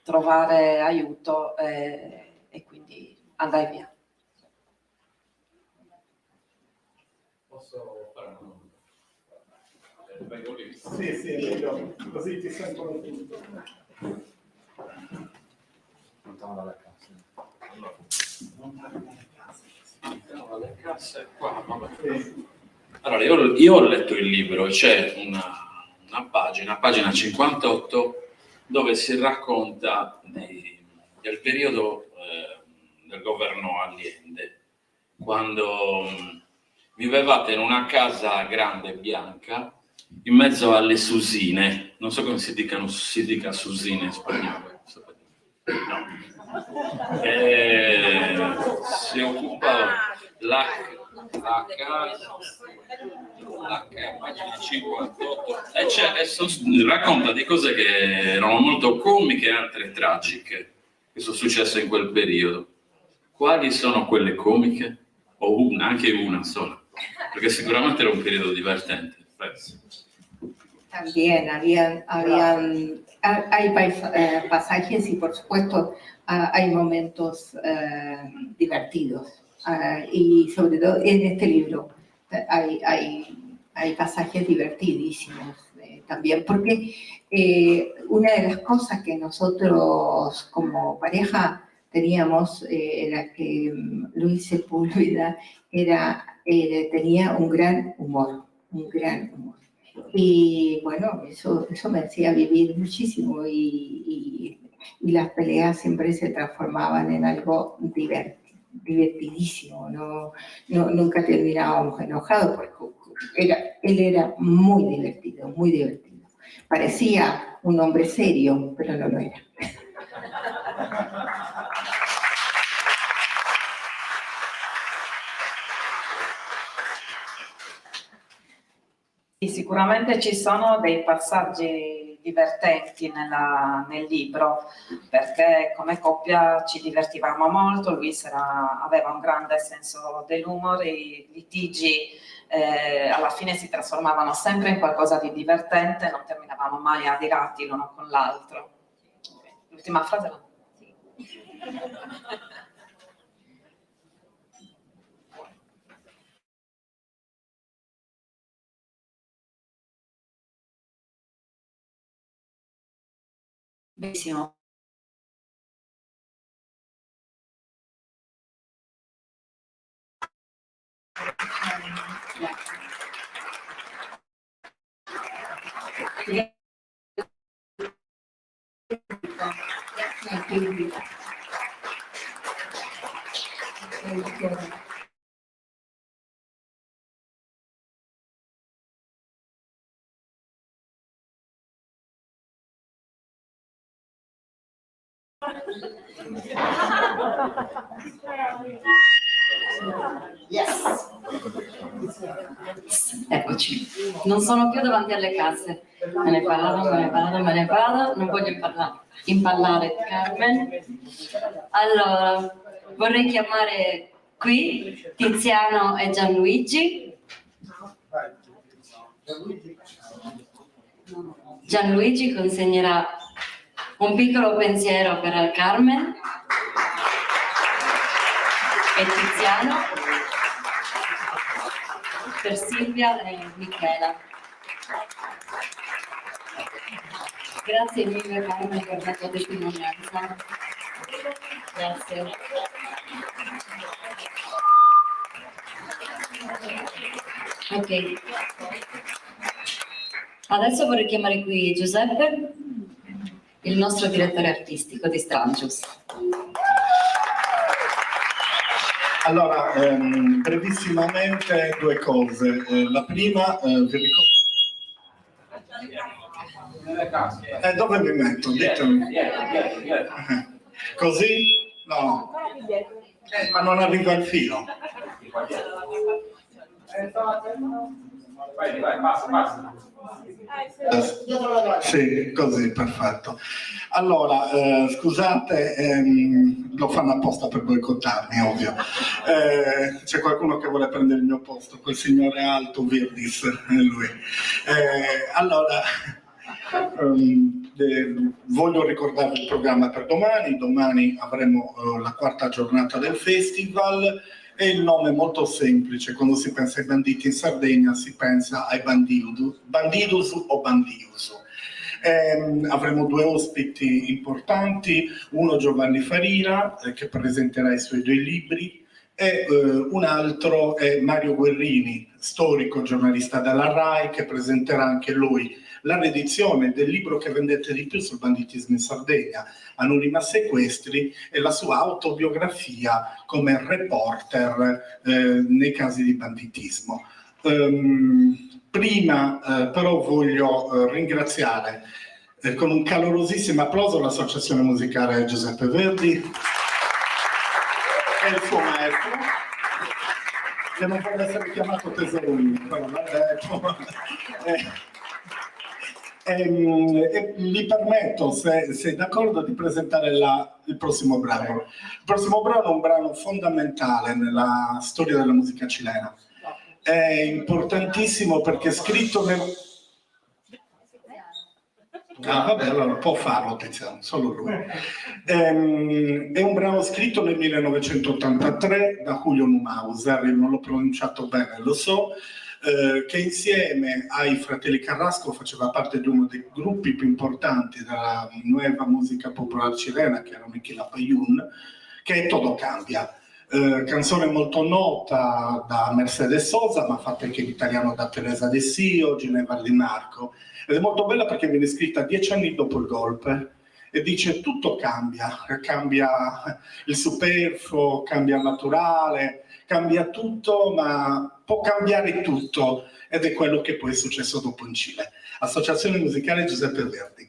trovare aiuto e quindi andai via. Posso fare una domanda? Sì, è meglio, così ti sentono tutto. Le casse qua, vabbè. Allora, io ho letto il libro, c'è una pagina 58, dove si racconta del periodo del governo Allende, quando vivevate in una casa grande bianca in mezzo alle susine, non so come si dica susine in spagnolo, no. Si occupa la pagina 58 e racconta di cose che erano molto comiche e altre tragiche che sono successe in quel periodo. Quali sono quelle comiche? O una, anche una sola, perché sicuramente era un periodo divertente. También hay pasajes y por supuesto hay momentos divertidos. Y sobre todo en este libro hay pasajes divertidísimos también, porque una de las cosas que nosotros como pareja teníamos era que Luis Sepúlveda tenía un gran humor. Y bueno, eso me hacía vivir muchísimo y las peleas siempre se transformaban en algo divertidísimo, nunca terminábamos enojados porque él era muy divertido. Parecía un hombre serio, pero no lo era. Sicuramente ci sono dei passaggi divertenti nel libro, perché come coppia ci divertivamo molto, Luis aveva un grande senso dell'umore, i litigi alla fine si trasformavano sempre in qualcosa di divertente, non terminavamo mai adirati l'uno con l'altro. L'ultima frase no? Sì. Benissimo. Yes. Eccoci, non sono più davanti alle casse. Me ne vado, non voglio impallare Carmen. Allora, vorrei chiamare qui Tiziano e Gianluigi. Gianluigi consegnerà un piccolo pensiero per Carmen e Tiziano per Silvia e Michela. Grazie mille Carmen per la tua testimonianza. Grazie. Ok. Adesso vorrei chiamare qui Giuseppe, il nostro direttore artistico di Strangius. Allora, brevissimamente due cose. La prima, vi ricordo... Dove mi metto? Ditemi. Così? No. Ma non arriva il filo. Vai, passa. Sì, così, perfetto. Allora, scusate, lo fanno apposta per boicottarmi, ovvio. C'è qualcuno che vuole prendere il mio posto, quel signore alto, Virdis, lui. Allora, voglio ricordare il programma per domani. Domani avremo la quarta giornata del festival. E il nome è molto semplice: quando si pensa ai banditi in Sardegna si pensa ai bandidus o bandius. Avremo due ospiti importanti, uno Giovanni Farina, che presenterà i suoi 2 libri, e un altro è Mario Guerrini, storico giornalista della RAI, che presenterà anche lui la riedizione del libro che vendette di più sul banditismo in Sardegna, Anonima Sequestri, e la sua autobiografia come reporter nei casi di banditismo. Prima però voglio ringraziare con un calorosissimo applauso l'Associazione Musicale Giuseppe Verdi e il suo maestro, che non vuole essere chiamato tesorino, però l'ha detto. Mi permetto, se d'accordo, di presentare il prossimo brano. Il prossimo brano è un brano fondamentale nella storia della musica cilena. È importantissimo perché è scritto nel... Ah, vabbè, allora può farlo Tiziano, solo lui. È un brano scritto nel 1983 da Julio Neuhauser, non l'ho pronunciato bene, lo so, che insieme ai fratelli Carrasco faceva parte di uno dei gruppi più importanti della nuova musica popolare cilena, che erano i Quilapayún, che è Todo Cambia. Canzone molto nota da Mercedes Sosa, ma fatta anche in italiano da Teresa De Sio, Ginevra Di Marco, ed è molto bella perché viene scritta 10 anni dopo il golpe e dice tutto cambia il superfluo, cambia il naturale, cambia tutto, ma può cambiare tutto, ed è quello che poi è successo dopo in Cile. Associazione Musicale Giuseppe Verdi.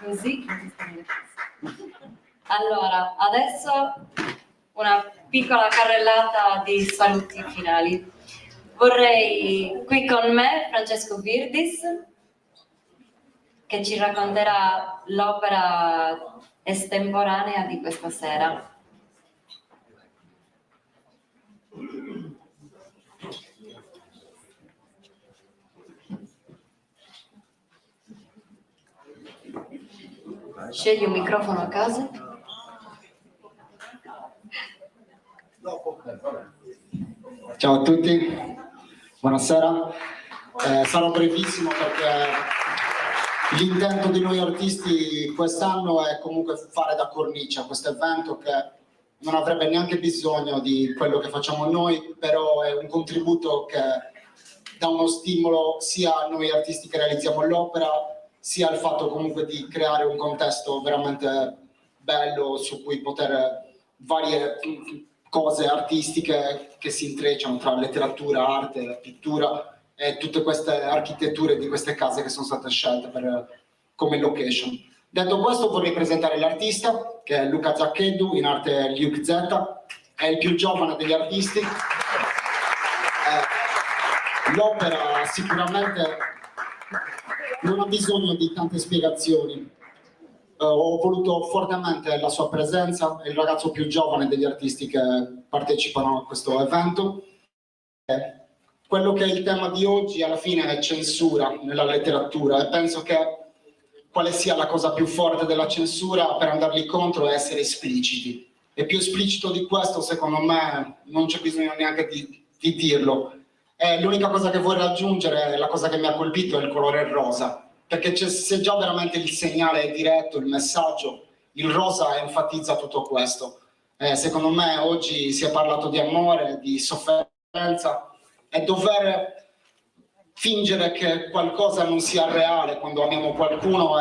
Così. Allora, adesso una piccola carrellata di saluti finali. Vorrei qui con me Francesco Virdis, che ci racconterà l'opera estemporanea di questa sera. Scegli un microfono a caso. Ciao a tutti, buonasera. Sarò brevissimo perché l'intento di noi artisti quest'anno è comunque fare da cornice a questo evento che non avrebbe neanche bisogno di quello che facciamo noi, però è un contributo che dà uno stimolo sia a noi artisti che realizziamo l'opera, sia al fatto comunque di creare un contesto veramente bello su cui poter varie cose artistiche che si intrecciano tra letteratura, arte, pittura e tutte queste architetture di queste case che sono state scelte come location. Detto questo, vorrei presentare l'artista, che è Luca Zaccheddu, in arte Luke Z, è il più giovane degli artisti. L'opera sicuramente non ha bisogno di tante spiegazioni. Ho voluto fortemente la sua presenza, è il ragazzo più giovane degli artisti che partecipano a questo evento. Quello che è il tema di oggi alla fine è censura nella letteratura e penso che quale sia la cosa più forte della censura per andarli contro è essere espliciti. E più esplicito di questo, secondo me, non c'è bisogno neanche di dirlo. L'unica cosa che vorrei aggiungere, la cosa che mi ha colpito, è il colore rosa. Perché se già veramente il segnale è diretto, il messaggio, il rosa enfatizza tutto questo. Secondo me oggi si è parlato di amore, di sofferenza, e dover fingere che qualcosa non sia reale quando amiamo qualcuno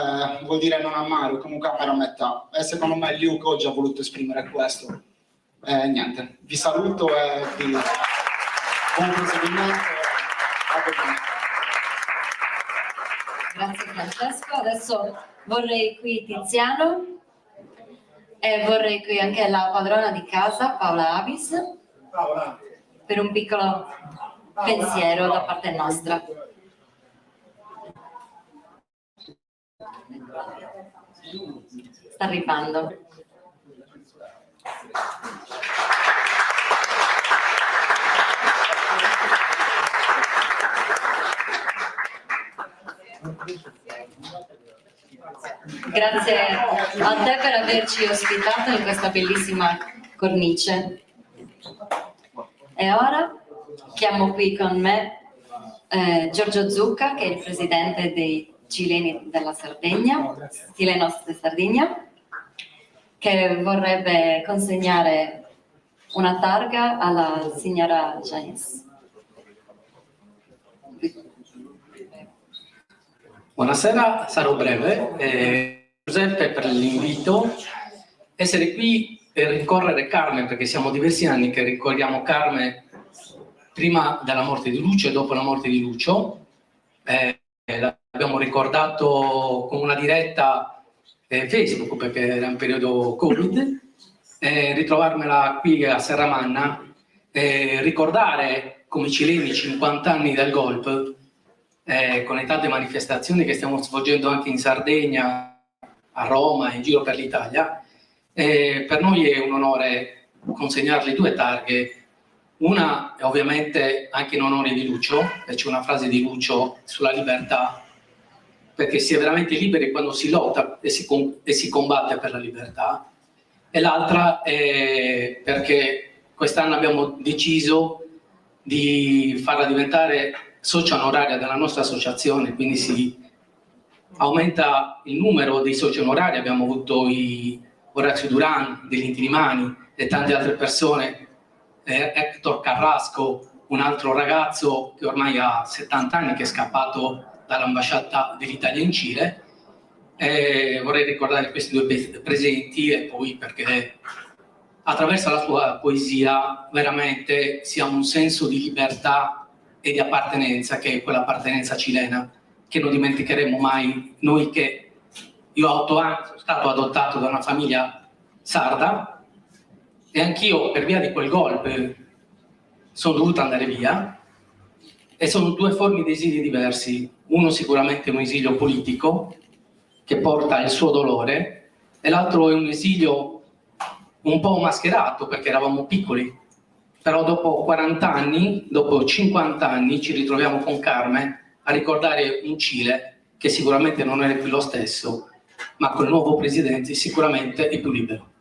vuol dire non amare, o comunque amare a metà. E secondo me Luke oggi ha voluto esprimere questo. Niente, vi saluto e vi buon proseguimento. Grazie Francesco. Adesso vorrei qui Tiziano e vorrei qui anche la padrona di casa, Paola Avis, per un piccolo pensiero da parte nostra. Sta arrivando. Grazie a te per averci ospitato in questa bellissima cornice. E ora chiamo qui con me Giorgio Zucca, che è il presidente dei Cileni della Sardegna, Chilenos de Sardegna, che vorrebbe consegnare una targa alla signora Janice. Buonasera, sarò breve. Giuseppe per l'invito. Essere qui per rincorrere Carmen, perché siamo diversi anni che ricordiamo Carmen prima della morte di Lucio e dopo la morte di Lucio. L'abbiamo ricordato con una diretta Facebook, perché era un periodo Covid. Ritrovarmela qui a Serramanna, ricordare come cileni 50 anni del golpe, con le tante manifestazioni che stiamo svolgendo anche in Sardegna, a Roma e in giro per l'Italia. Per noi è un onore consegnargli 2 targhe. Una è ovviamente anche in onore di Lucio, e c'è una frase di Lucio sulla libertà, perché si è veramente liberi quando si lotta e si combatte per la libertà. E l'altra è perché quest'anno abbiamo deciso di farla diventare socia onoraria della nostra associazione, quindi si aumenta il numero dei soci onorari. Abbiamo avuto Orazio Duran degli Intilimani e tante altre persone, Hector Carrasco, un altro ragazzo che ormai ha 70 anni, che è scappato dall'ambasciata dell'Italia in Cile. Vorrei ricordare questi 2 presenti, e poi perché attraverso la sua poesia veramente si ha un senso di libertà e di appartenenza, che è quella appartenenza cilena che non dimenticheremo mai noi. Che io a 8 anni sono stato adottato da una famiglia sarda e anch'io, per via di quel golpe, sono dovuto andare via, e sono 2 forme di esili diversi. Uno sicuramente è un esilio politico che porta il suo dolore, e l'altro è un esilio un po' mascherato perché eravamo piccoli, però dopo 40 anni, dopo 50 anni ci ritroviamo con Carmen a ricordare un Cile che sicuramente non è più lo stesso, ma col nuovo presidente sicuramente è più libero.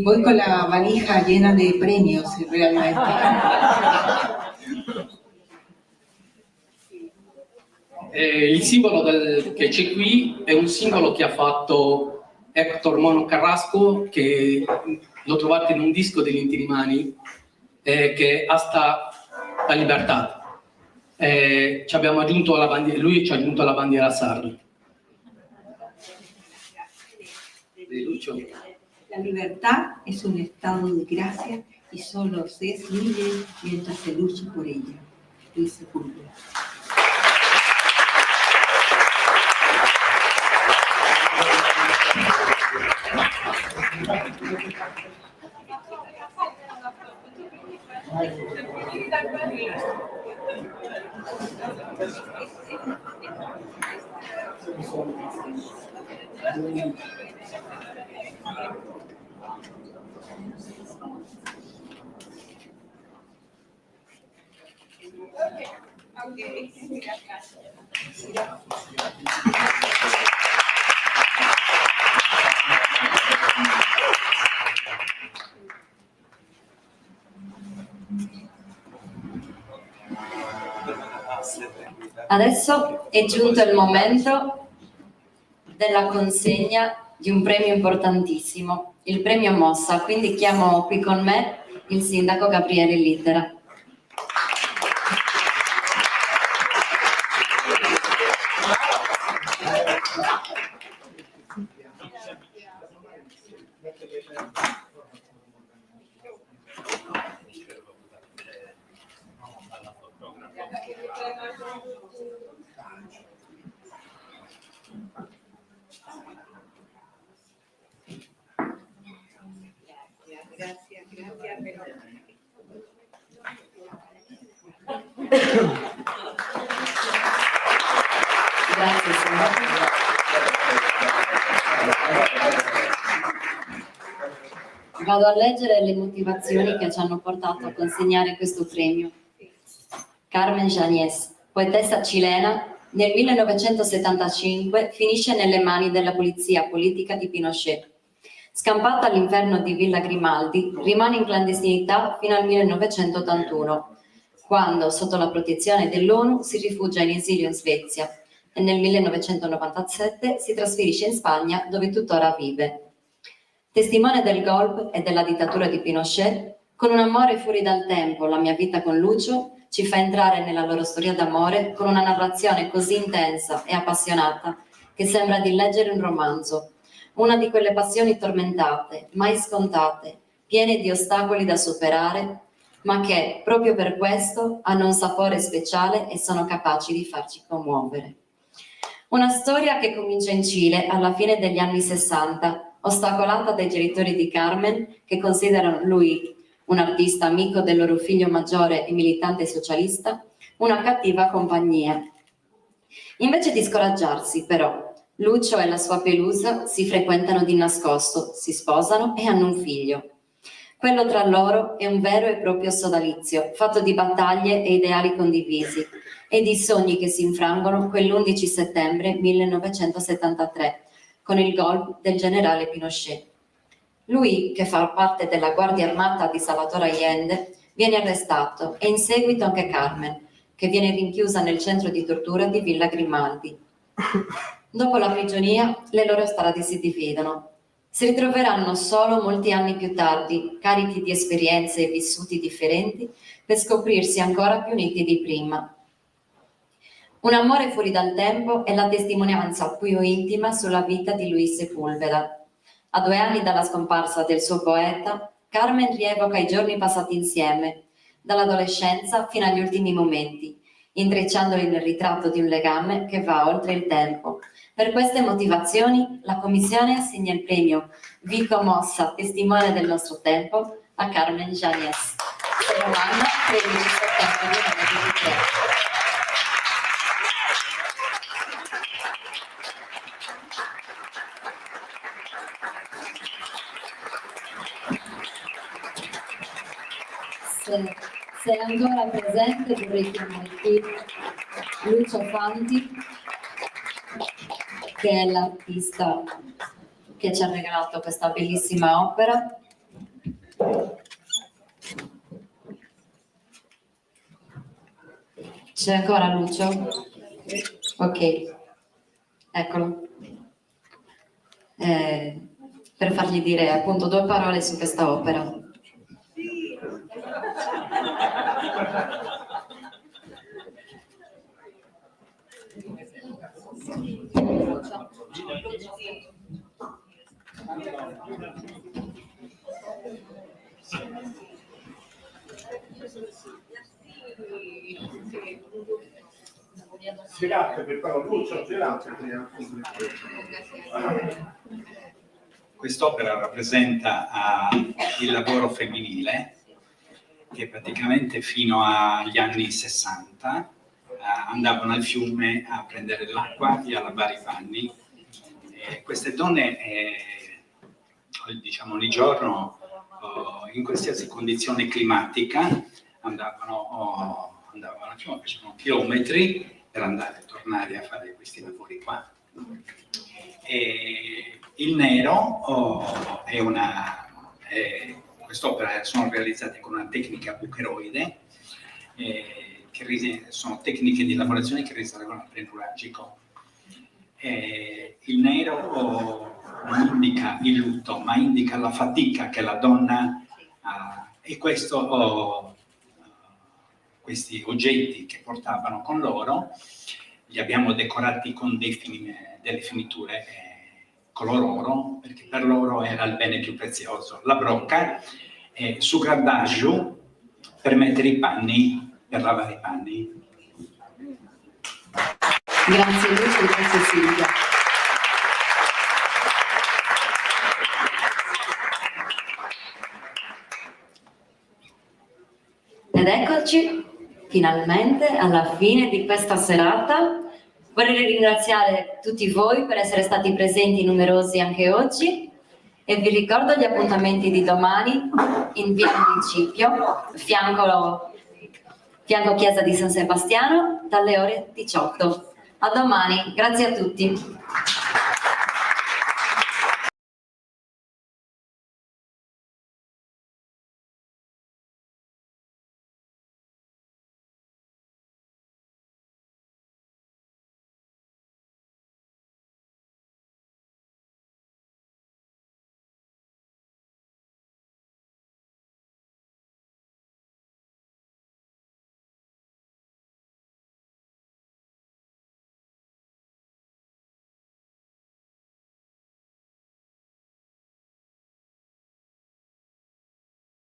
Voy con la valija llena de premios, realmente. Il simbolo che c'è qui è un simbolo che ha fatto Hector Mono Carrasco, che lo trovate in un disco degli Intilimani, che hasta la libertà. Ci abbiamo aggiunto alla bandiera, lui ci ha aggiunto alla bandiera sarda. La libertad es un estado de gracia y solo se es libre mientras se lucha por ella. Luis Sepúlveda. Adesso è giunto il momento della consegna di un premio importantissimo, il premio Mossa, quindi chiamo qui con me il sindaco Gabriele Littera. Grazie, signora. Vado a leggere le motivazioni che ci hanno portato a consegnare questo premio. Carmen Yáñez, poetessa cilena, nel 1975 finisce nelle mani della polizia politica di Pinochet. Scampata all'inferno di Villa Grimaldi, rimane in clandestinità fino al 1981, quando, sotto la protezione dell'ONU, si rifugia in esilio in Svezia e nel 1997 si trasferisce in Spagna, dove tuttora vive. Testimone del golpe e della dittatura di Pinochet, con un amore fuori dal tempo, La mia vita con Lucio, ci fa entrare nella loro storia d'amore con una narrazione così intensa e appassionata che sembra di leggere un romanzo. Una di quelle passioni tormentate, mai scontate, piene di ostacoli da superare, ma che, proprio per questo, hanno un sapore speciale e sono capaci di farci commuovere. Una storia che comincia in Cile alla fine degli anni 60, ostacolata dai genitori di Carmen, che considerano lui un artista amico del loro figlio maggiore e militante socialista, una cattiva compagnia. Invece di scoraggiarsi, però, Lucio e la sua Pelusa si frequentano di nascosto, si sposano e hanno un figlio. Quello tra loro è un vero e proprio sodalizio, fatto di battaglie e ideali condivisi e di sogni che si infrangono quell'11 settembre 1973 con il golpe del generale Pinochet. Lui, che fa parte della Guardia Armata di Salvador Allende, viene arrestato e in seguito anche Carmen, che viene rinchiusa nel centro di tortura di Villa Grimaldi. Dopo la prigionia, le loro strade si dividono. Si ritroveranno solo molti anni più tardi, carichi di esperienze e vissuti differenti, per scoprirsi ancora più uniti di prima. Un amore fuori dal tempo è la testimonianza più intima sulla vita di Luis Sepúlveda. A 2 anni dalla scomparsa del suo poeta, Carmen rievoca i giorni passati insieme, dall'adolescenza fino agli ultimi momenti, intrecciandoli nel ritratto di un legame che va oltre il tempo. Per queste motivazioni, la Commissione assegna il premio Vico Mossa, testimone del nostro tempo, a Carmen Yáñez. Romana, 13 settembre 2023. Se è ancora presente dovrei chiamare qui Lucio Fanti, che è l'artista che ci ha regalato questa bellissima opera. C'è ancora Lucio? Ok, eccolo. Per fargli dire appunto 2 parole su questa opera. Quest'opera rappresenta il lavoro femminile che praticamente fino agli anni 60 andavano al fiume a prendere l'acqua e a lavare i panni. Queste donne, diciamo ogni giorno, in qualsiasi condizione climatica, andavano al fiume, facevano chilometri per andare e tornare a fare questi lavori qua. E il nero è quest'opera sono realizzate con una tecnica bucheroide che sono tecniche di lavorazione che risalgono al prenuragico. Il nero non indica il lutto, ma indica la fatica che la donna ha, e questi oggetti che portavano con loro li abbiamo decorati con delle finiture color oro, perché per loro era il bene più prezioso. La brocca è su gradaggio per mettere i panni, per lavare i panni. Grazie Lucio, grazie Silvia. Ed eccoci finalmente alla fine di questa serata. Vorrei ringraziare tutti voi per essere stati presenti numerosi anche oggi e vi ricordo gli appuntamenti di domani in via Municipio, fianco chiesa di San Sebastiano, dalle ore 18. A domani, grazie a tutti.